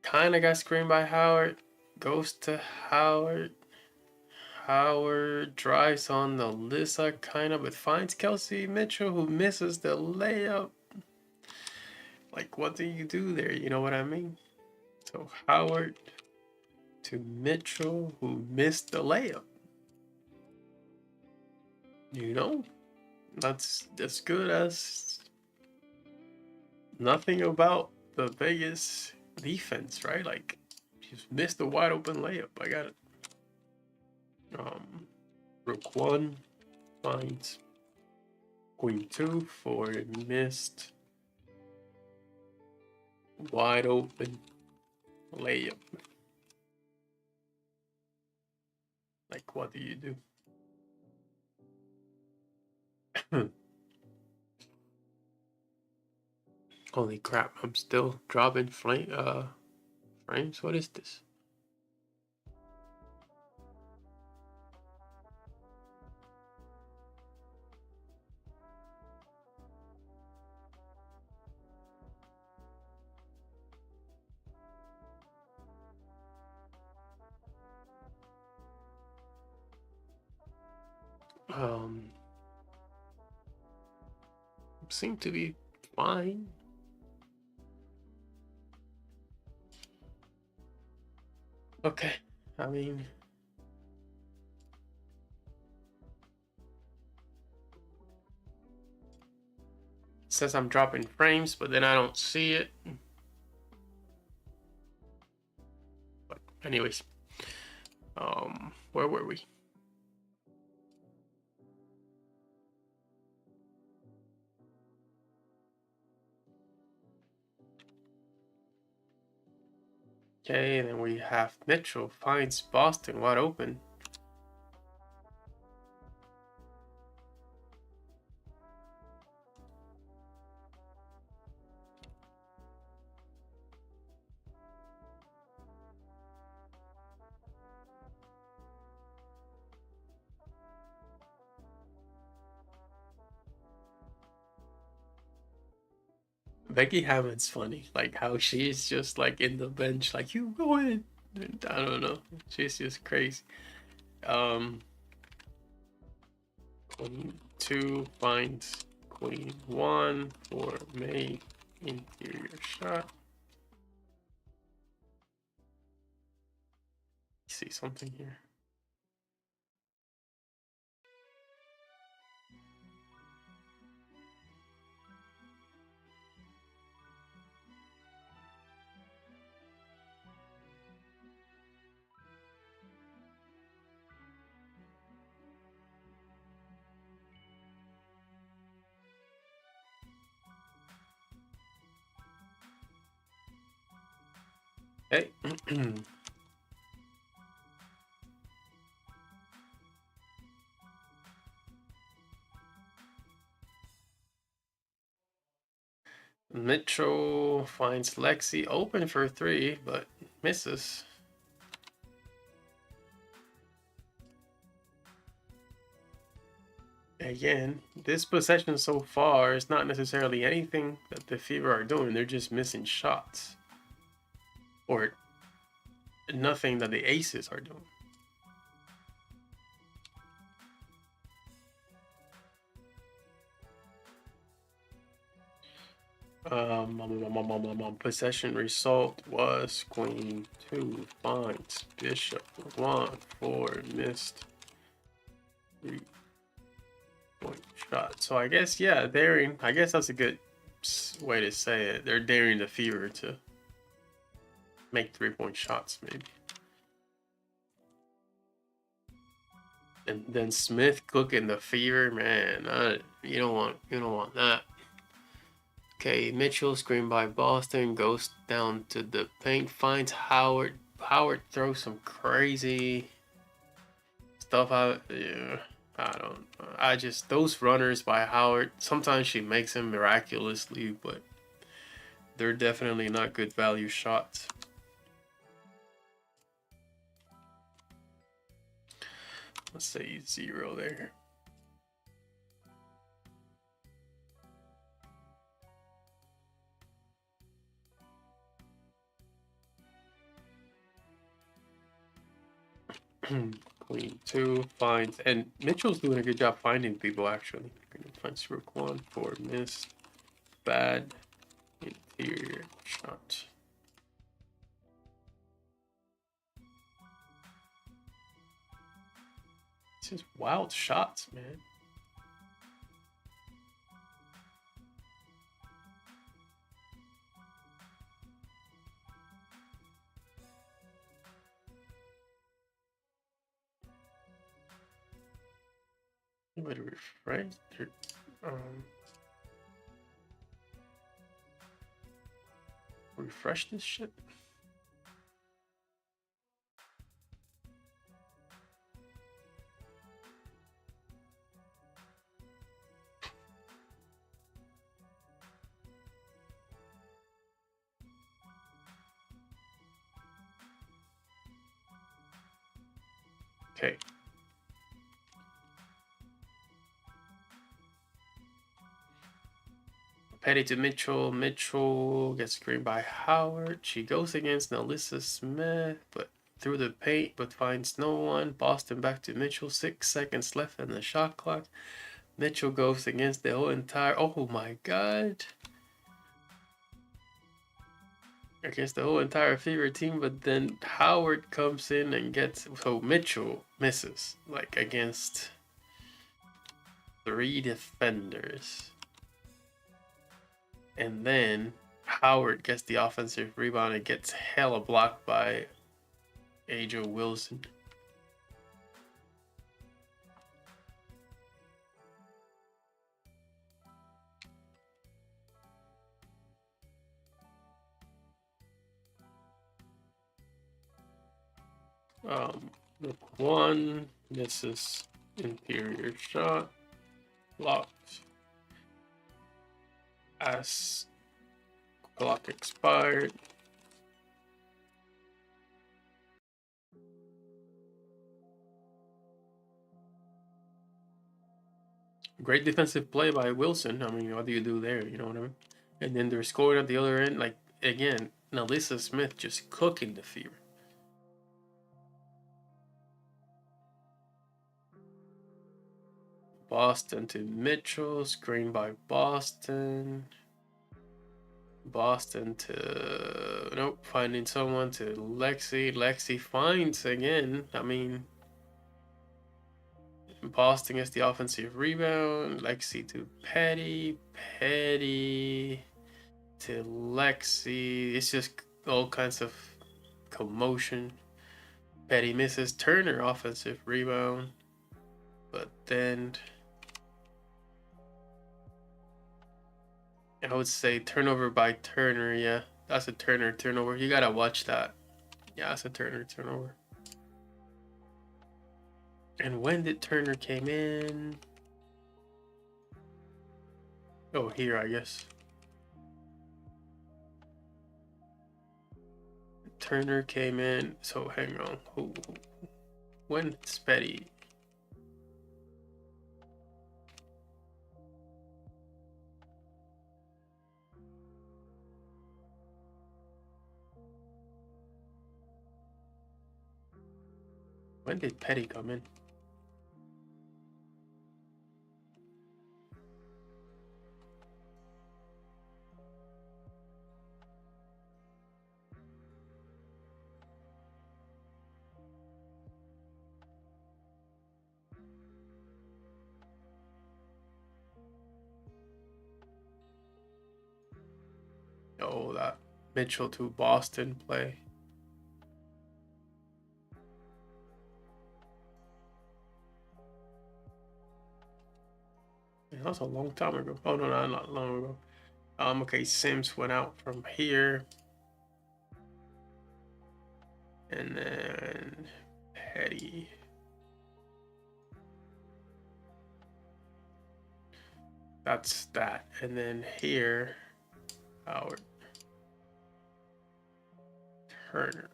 [SPEAKER 1] kind of got screened by Howard. Goes to Howard. Howard drives on the Lissa kind of, but finds Kelsey Mitchell, who misses the layup. Like, what do you do there? You know what I mean? So Howard to Mitchell, who missed the layup. You know, that's good as nothing about the Vegas defense, right? Like, just missed a wide open layup. I got it. Rook 1 finds Queen 2 for a missed wide open layup. Like, what do you do? Holy crap, I'm still dropping frames. What is this? Seem to be fine. Okay, I mean, it says I'm dropping frames, but then I don't see it. But anyways, where were we? Okay, and then we have Mitchell finds Boston wide open. Becky Hammon's funny, like how she's just like in the bench, like you go in. I don't know, she's just crazy. Queen 2 finds Queen 1 for main interior shot. See something here. Hey. Mitchell finds Lexi open for 3, but misses. Again, this possession so far is not necessarily anything that the Fever are doing. They're just missing shots. Or nothing that the Aces are doing. Possession result was queen 2 finds bishop 1 4 missed 3-point shot. So I guess, yeah, daring. I guess that's a good way to say it. They're daring the Fever to make 3-point shots, maybe. And then Smith cooking the Fever, man. You don't want that. Okay, Mitchell screened by Boston, goes down to the paint, finds Howard. Howard throws some crazy stuff out. Yeah, I just, those runners by Howard, sometimes she makes them miraculously, but they're definitely not good value shots. Let's say 0 there. Queen 2 finds, and Mitchell's doing a good job finding people actually. Finds rook 1 4 miss, bad interior shot. It's just wild shots, man. You better refresh. Refresh this shit. Okay. Petty to Mitchell. Mitchell gets screened by Howard. She goes against Alyssa Smith, but through the paint, but finds no one. Boston back to Mitchell. 6 seconds left in the shot clock. Mitchell goes against the whole entire. Oh my god. Against the whole entire Fever team, but then Howard comes in and gets. So Mitchell misses, like against 3 defenders. And then Howard gets the offensive rebound and gets hella blocked by Ajo Wilson. Look 1 misses interior shot, blocked as clock expired. Great defensive play by Wilson. I mean, what do you do there? You know what I mean? And then they're scoring at the other end. Like, again, Alyssa Smith just cooking the Fever. Boston to Mitchell, screen by Boston. Boston to, nope, finding someone to Lexi. Lexi finds again. I mean, Boston gets the offensive rebound. Lexi to Petty. Petty to Lexi. It's just all kinds of commotion. Petty misses. Turner offensive rebound. But then I would say turnover by Turner. Yeah, that's a Turner turnover. You gotta watch that. Yeah, that's a Turner turnover. And when did Turner came in? Oh, here, I guess. Turner came in. So hang on. When Petty? When did Petty come in? Oh, that Mitchell to Boston play. Man, that was a long time ago. Oh no, not long ago. Okay, Sims went out from here. And then Petty. That's that. And then here, Howard. Turner.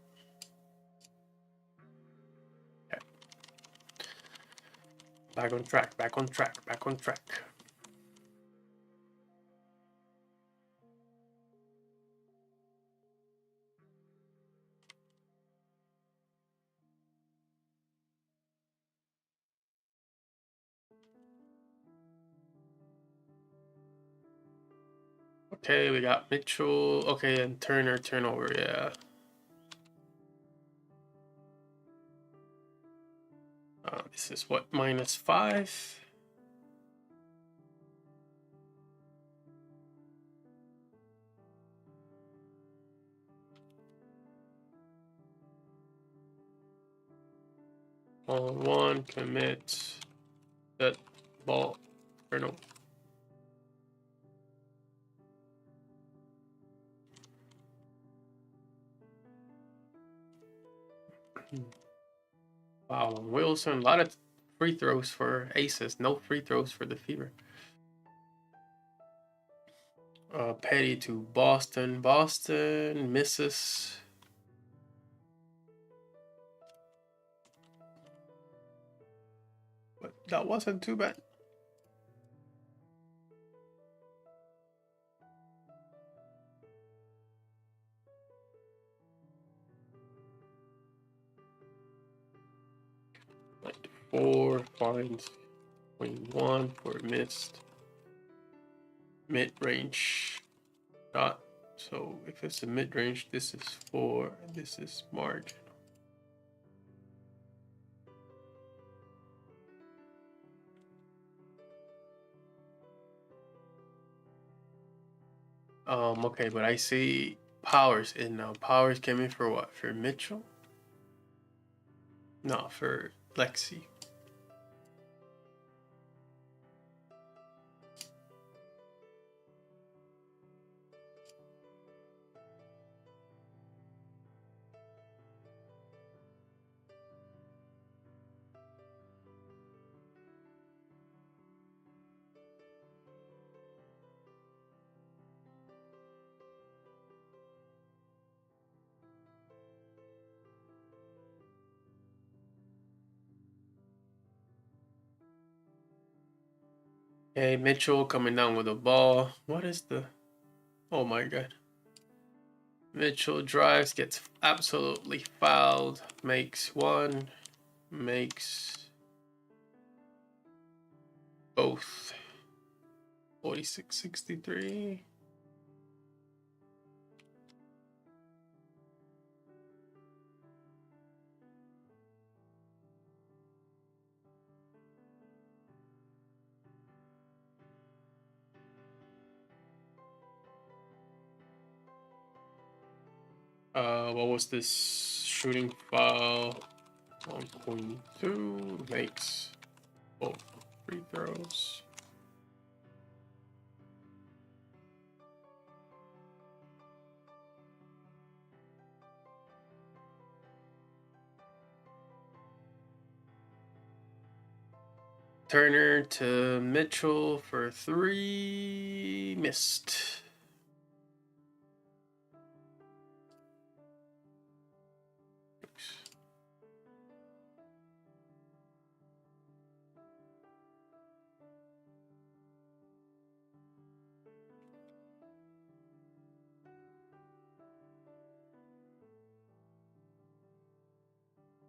[SPEAKER 1] Okay. Back on track, back on track, back on track. Okay, we got Mitchell. Okay, and Turner turnover, yeah. This is what, -5? On one, commit, that ball, turnover. Wow, Wilson, a lot of free throws for aces, no free throws for the Fever. Petty to Boston. Boston misses. But that wasn't too bad. Like 4 finds queen 1 for missed mid-range shot. So if it's a mid-range, this is 4, and this is margin. Okay, but I see Powers in now. Powers came in for what? For Mitchell? No, for Lexi. Okay, Mitchell coming down with the ball. What is the... Oh my god. Mitchell drives, gets absolutely fouled. Makes 1. Makes both. 46-63. What was this shooting foul? 1.2 makes both free throws. Turner to Mitchell for 3, missed.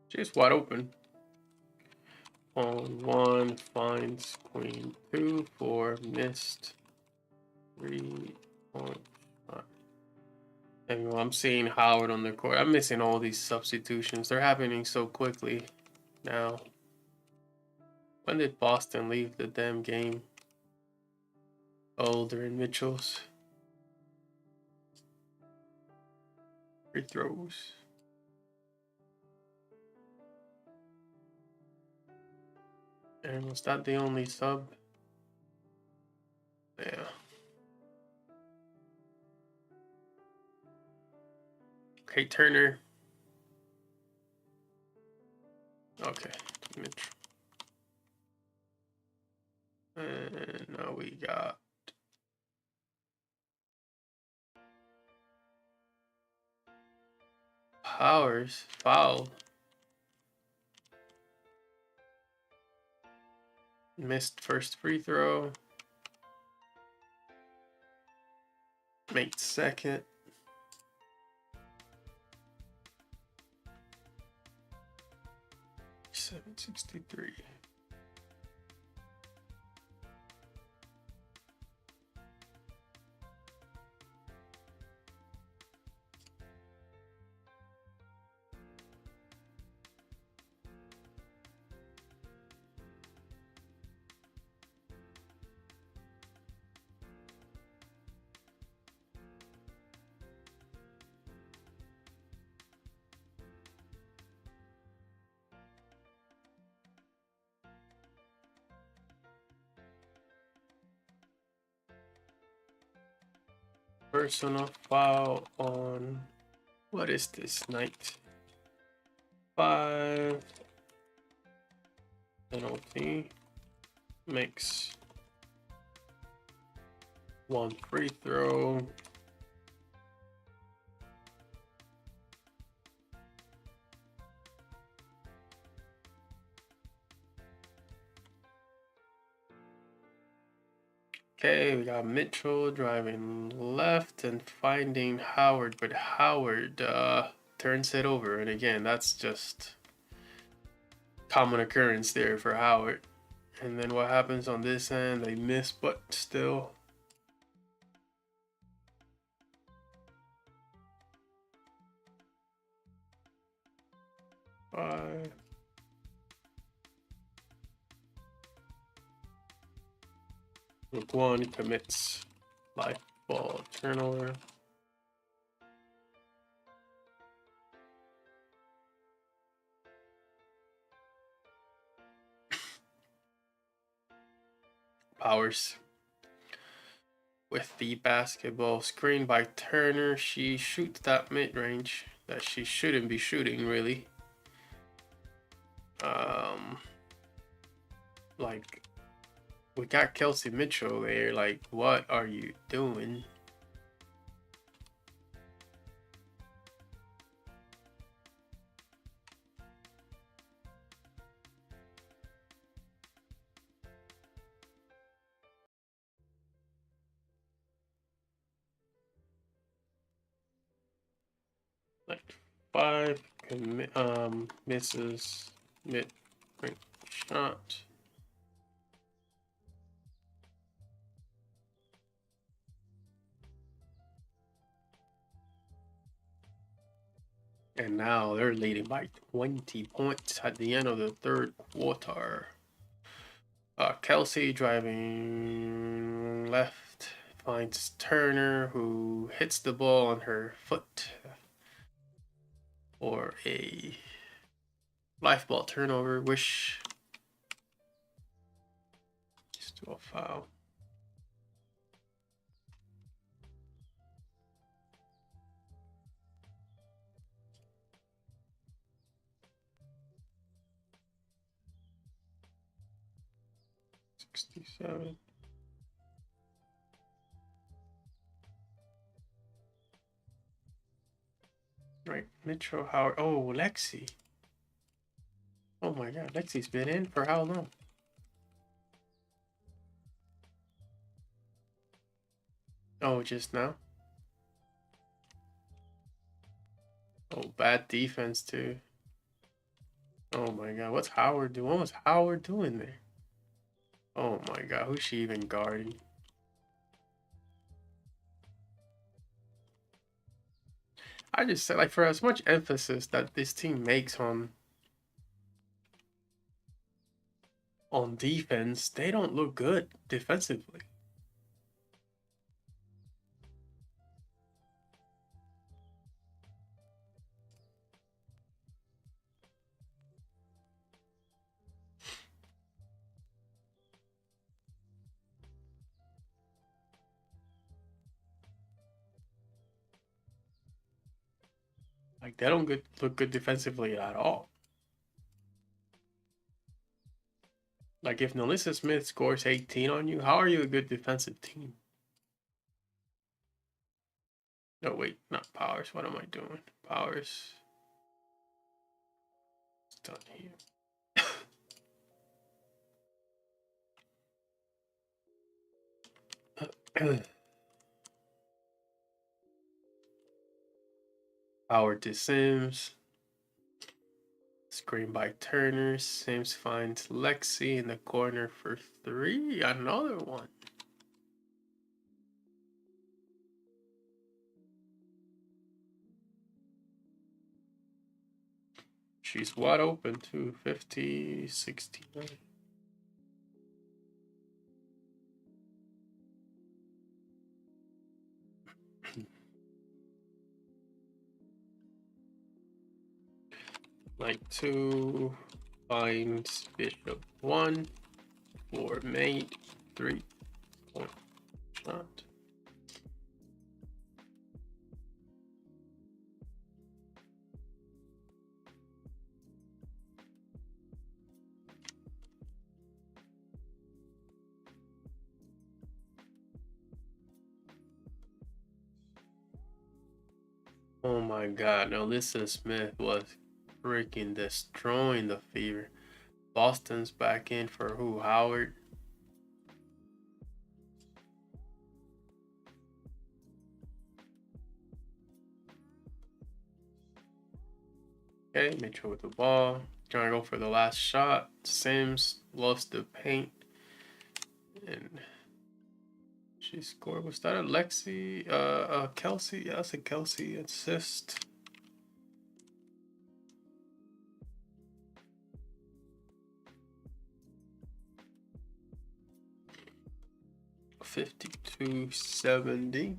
[SPEAKER 1] Just wide open. On 1 finds queen 2 for missed 3 on. And I'm seeing Howard on the court. I'm missing all these substitutions. They're happening so quickly now. When did Boston leave the damn game? Oh, they're in Mitchell's. Free throws. And was that the only sub? Yeah. Okay, Turner. Okay, Mitchell. And now we got Powers foul. Missed first free throw. Made second. $763. Personal foul on, what is this, Knight? 5. Penalty. Makes 1 free throw. Okay, we got Mitchell driving left and finding Howard, but Howard turns it over. And again, that's just common occurrence there for Howard. And then what happens on this end? They miss, but still. Look, one commits life ball turnover. Powers with the basketball, screen by Turner. She shoots that mid-range that she shouldn't be shooting, really. Like, we got Kelsey Mitchell there. Like, what are you doing? Like 5 misses mid-range shot. And now they're leading by 20 points at the end of the third quarter. Kelsey driving left finds Turner, who hits the ball on her foot for a life ball turnover. Wish to a foul. $67. Right, Mitchell Howard. Oh, Lexi. Oh my God, Lexi's been in for how long? Oh, just now? Oh, bad defense too. Oh my God, what's Howard doing? What was Howard doing there? Oh my God, who's she even guarding? I just said, like, for as much emphasis that this team makes on defense, they don't look good defensively. Like they don't look good defensively at all. Like if Nelissa Smith scores 18 on you, how are you a good defensive team? No, wait, not Powers. What am I doing? Powers. It's done here. Howard to Sims. Screen by Turner. Sims finds Lexi in the corner for 3. Another one. She's wide open too. 50, 69. Knight 2 finds Bishop 1 for mate 3-point shot. Oh my god, Alyssa Smith was freaking destroying the Fever. Boston's back in for who? Howard? Okay, Mitchell with the ball. Trying to go for the last shot. Sims lost the paint. And she scored. Was that a Lexi? Kelsey? Yeah, that's a Kelsey assist. $52.70.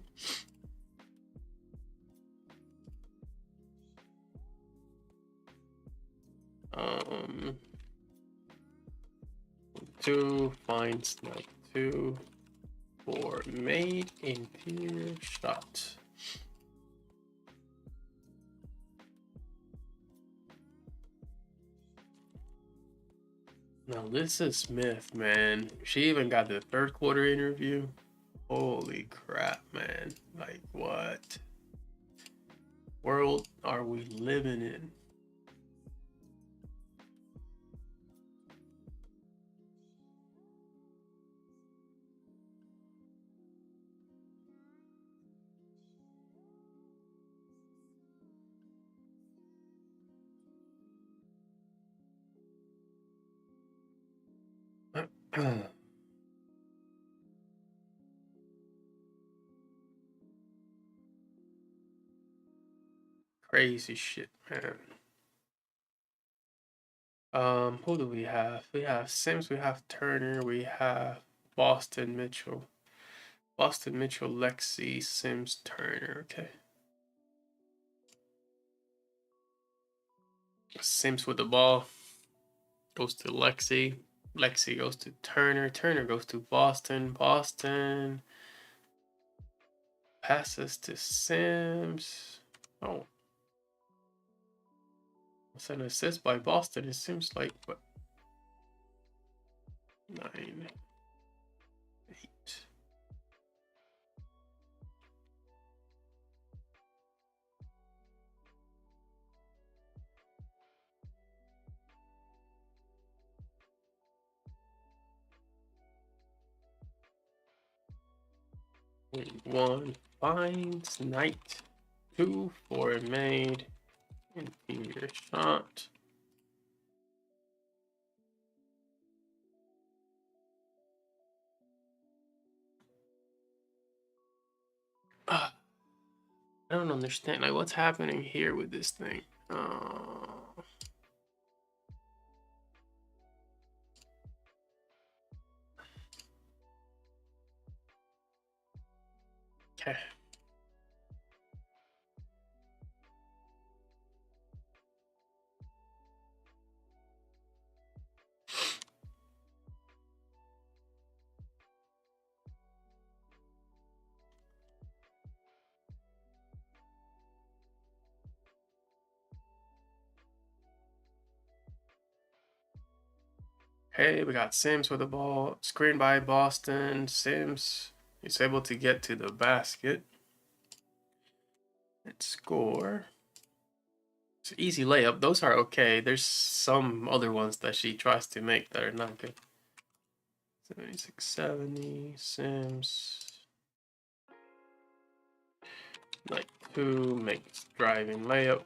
[SPEAKER 1] Two finds like 2 for made interior shot. Now Alyssa Smith, man, she even got the third quarter interview. Holy crap, man. Like, what world are we living in? Crazy shit, man. Who do we have? We have Sims, we have Turner, we have Boston Mitchell. Boston Mitchell, Lexi, Sims, Turner, okay. Sims with the ball. Goes to Lexi. Lexi goes to Turner. Turner goes to Boston. Boston passes to Sims. Oh. It's an assist by Boston. It seems like, what? 9, 8. One finds Knight. 2 for made interior shot. I don't understand. Like, what's happening here with this thing? Okay. Hey, we got Sims with the ball. Screen by Boston. Sims is able to get to the basket and score. It's an easy layup. Those are okay. There's some other ones that she tries to make that are not good. 76, 70, Sims. Like 2 makes driving layup.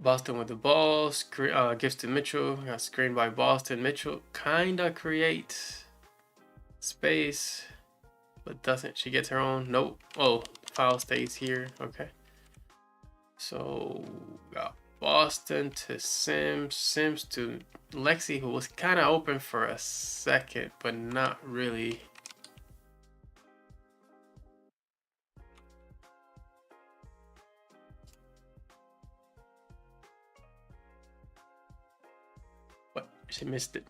[SPEAKER 1] Boston with the ball, gives to Mitchell. Got screened by Boston. Mitchell kinda creates space, but doesn't. She gets her own. Nope. Oh, foul stays here. Okay. So got Boston to Sims. Sims to Lexi, who was kind of open for a second, but not really. What? She missed it.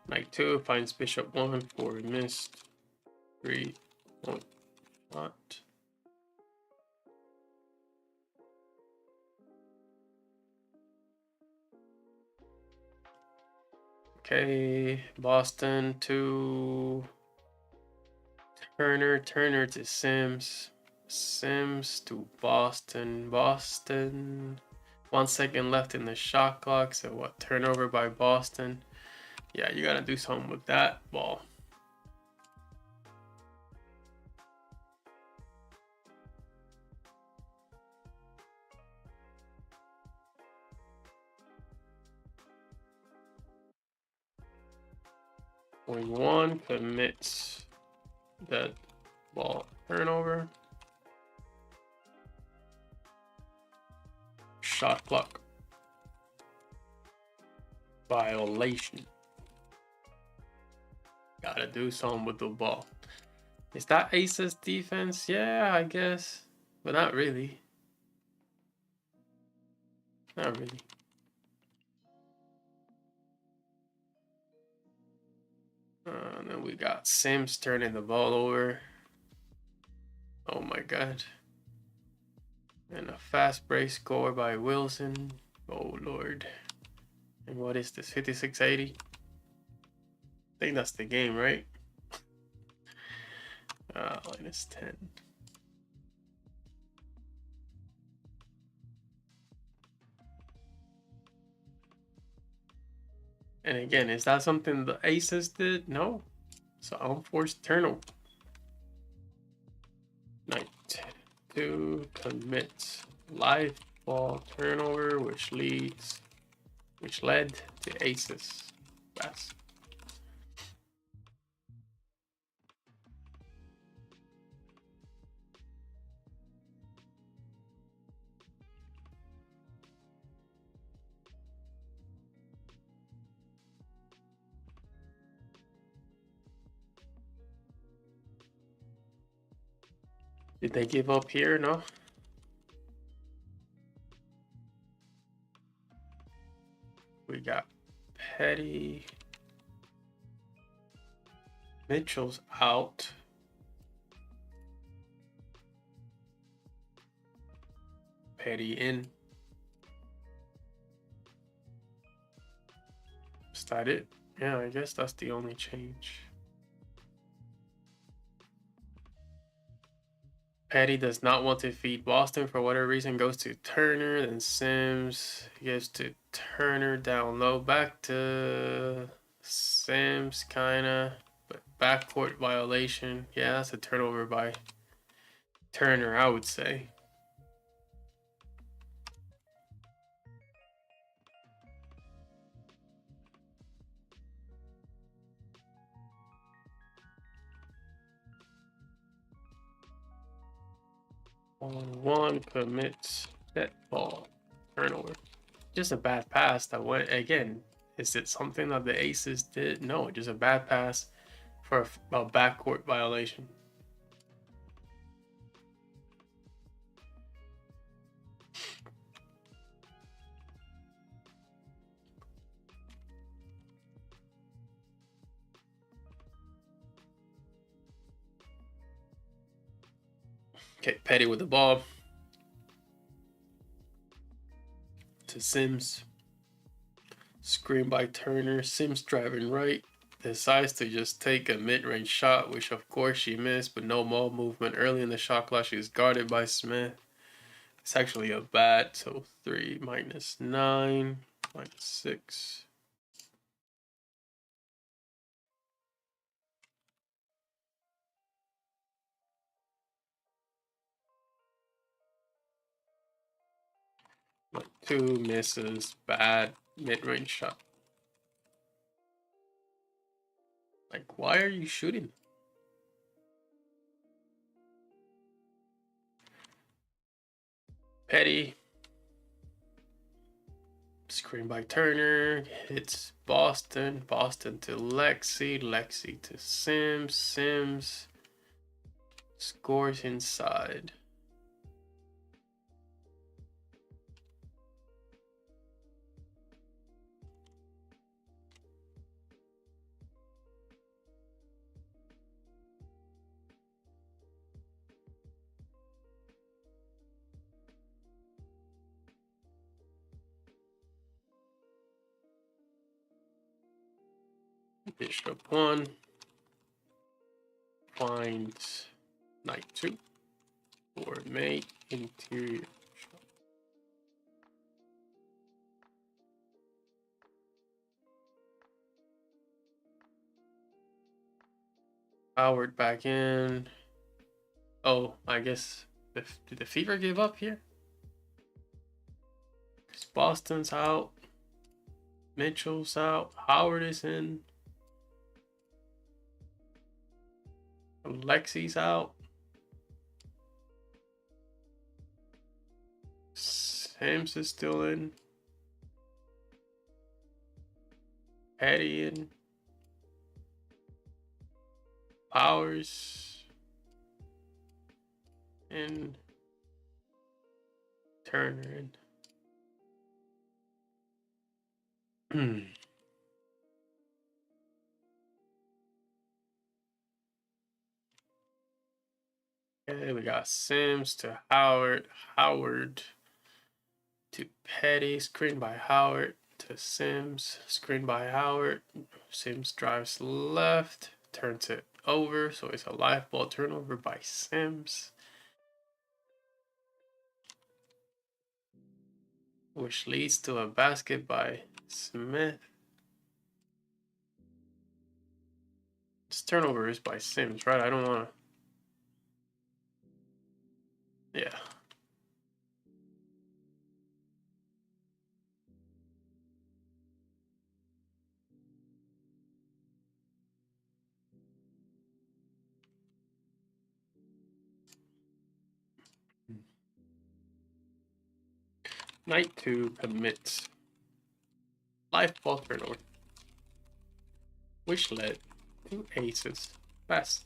[SPEAKER 1] Knight 2 finds Bishop 1 for missed 3-point shot. Okay, Boston to Turner. Turner to Sims. Sims to Boston. Boston. 1 second left in the shot clock. So what? Turnover by Boston. Yeah, you gotta do something with that ball. Point 1 commits that ball turnover. Shot clock violation. Gotta do something with the ball. Is that Ace's defense? Yeah, I guess, but not really. Not really. And then we got Sims turning the ball over. Oh my god. And a fast break score by Wilson. Oh lord. And what is this? 56-80? I think that's the game, right? -10. And again, is that something the Aces did? No. So unforced turnover. Knight 2 commits live ball turnover, which led to Aces. Best. Did they give up here? No. We got Petty. Mitchell's out. Petty in. Is that it? Yeah, I guess that's the only change. Petty does not want to feed Boston for whatever reason. Goes to Turner, then Sims gives to Turner down low. Back to Sims, kinda, but backcourt violation. Yeah, that's a turnover by Turner, I would say. One commits that ball turnover. Just a bad pass that went again. Is it something that the Aces did? No, just a bad pass for a backcourt violation. Okay, Petty with the ball. To Sims. Screen by Turner. Sims driving right. Decides to just take a mid-range shot, which of course she missed, but no ball movement. Early in the shot clock, she was guarded by Smith. It's actually a bad, so 3 minus 9 minus 6. Like 2 misses, bad mid-range shot. Like, why are you shooting? Petty. Screen by Turner. Hits Boston. Boston to Lexi. Lexi to Sims. Sims scores inside. Bishop 1. Finds Knight 2. For mate interior. Howard back in. Oh, I guess did the Fever give up here? Boston's out. Mitchell's out. Howard is in. Lexi's out. Sims is still in. Petty in. Powers in. Turner in. Okay, we got Sims to Howard. Howard to Petty. Screen by Howard to Sims. Screen by Howard. Sims drives left. Turns it over. So it's a live ball turnover by Sims. Which leads to a basket by Smith. This turnover is by Sims, right? I don't want to... Yeah. Knight 2 commits live ball turnover, which led to aces. Best.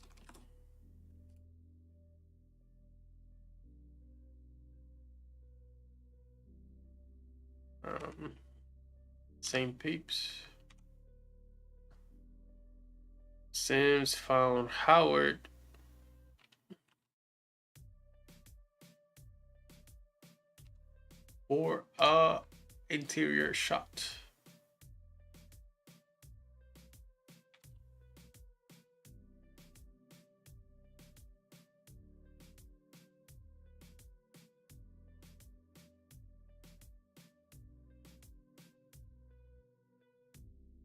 [SPEAKER 1] Same peeps. Sims found Howard. For a interior shot.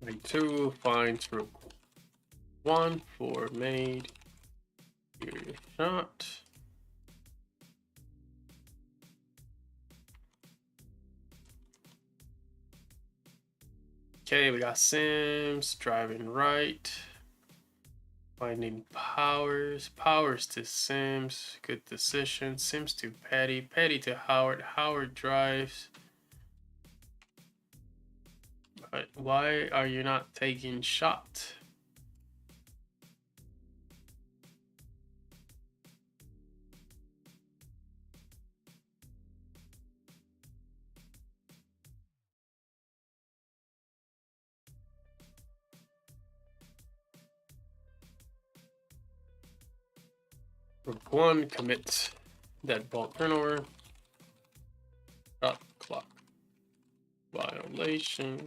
[SPEAKER 1] Knight 2 finds rook 1 for made interior shot. Okay, we got Sims driving right. Finding Powers. Powers to Sims. Good decision. Sims to Petty. Petty to Howard. Howard drives. But why are you not taking shot? Rook 1 commits Dead ball turnover. Stop clock. Violation.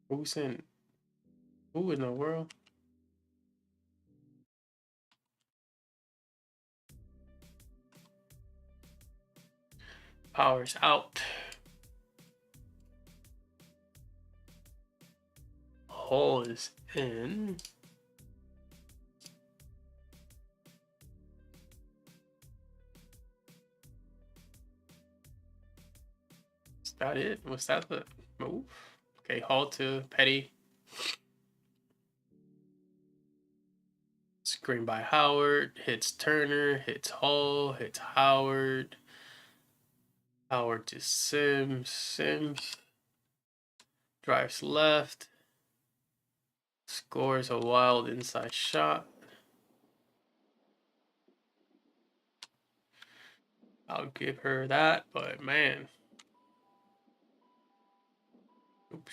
[SPEAKER 1] Who's in? Who in the world? Power's out. Hall is in. Is that it? Was that the move? Okay, Hall to Petty. Screen by Howard. Hits Turner. Hits Hall. Hits Howard. Howard to Sims. Sims. Drives left. Scores a wild inside shot. I'll give her that, but man. Oops.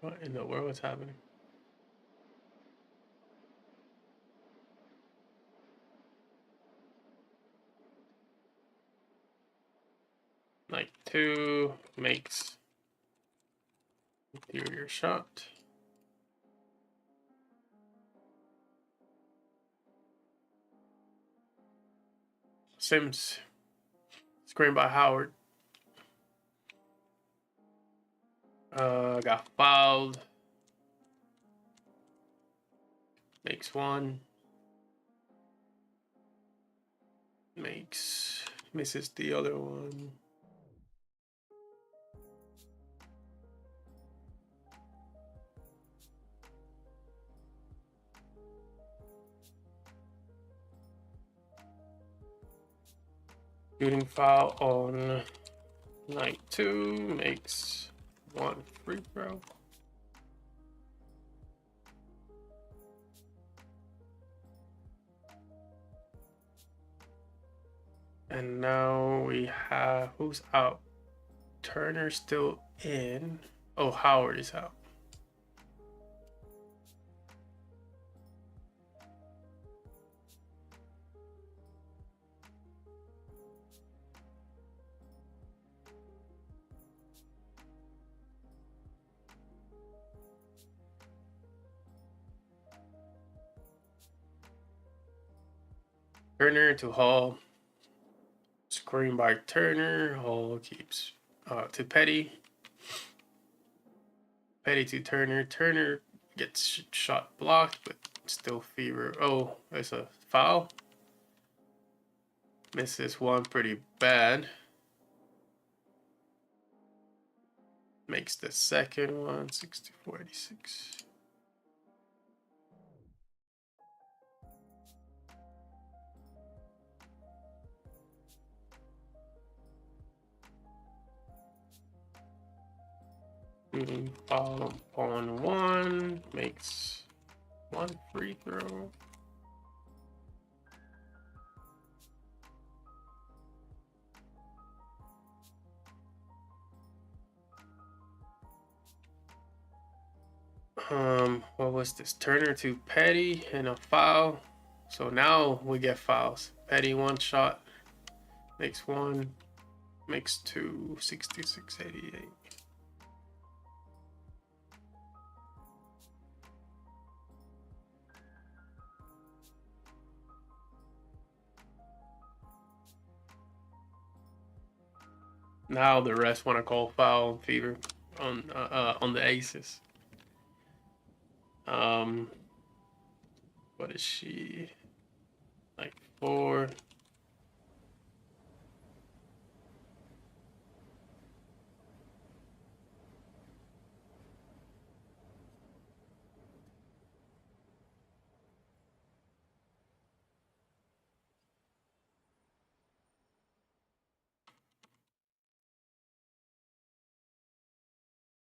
[SPEAKER 1] What in the world is happening? Knight 2 makes interior shot. Sims. Screen by Howard. Got fouled. Makes one. Misses the other one. Shooting foul on Knight 2 makes one free throw. And now we have, who's out? Turner still in. Oh, Howard is out. Turner to Hall. Screen by Turner. Hall keeps to Petty. Petty to Turner. Turner gets shot blocked, but still Fever. Oh, there's a foul. Misses one pretty bad. Makes the second one 64-86. Shooting foul on one, makes one free throw. What was this? Turner to Petty and a foul. So now we get fouls. Petty one shot, makes one, makes two, 66-88. Now the rest want to call foul Fever on the aces. What is she? Like 4.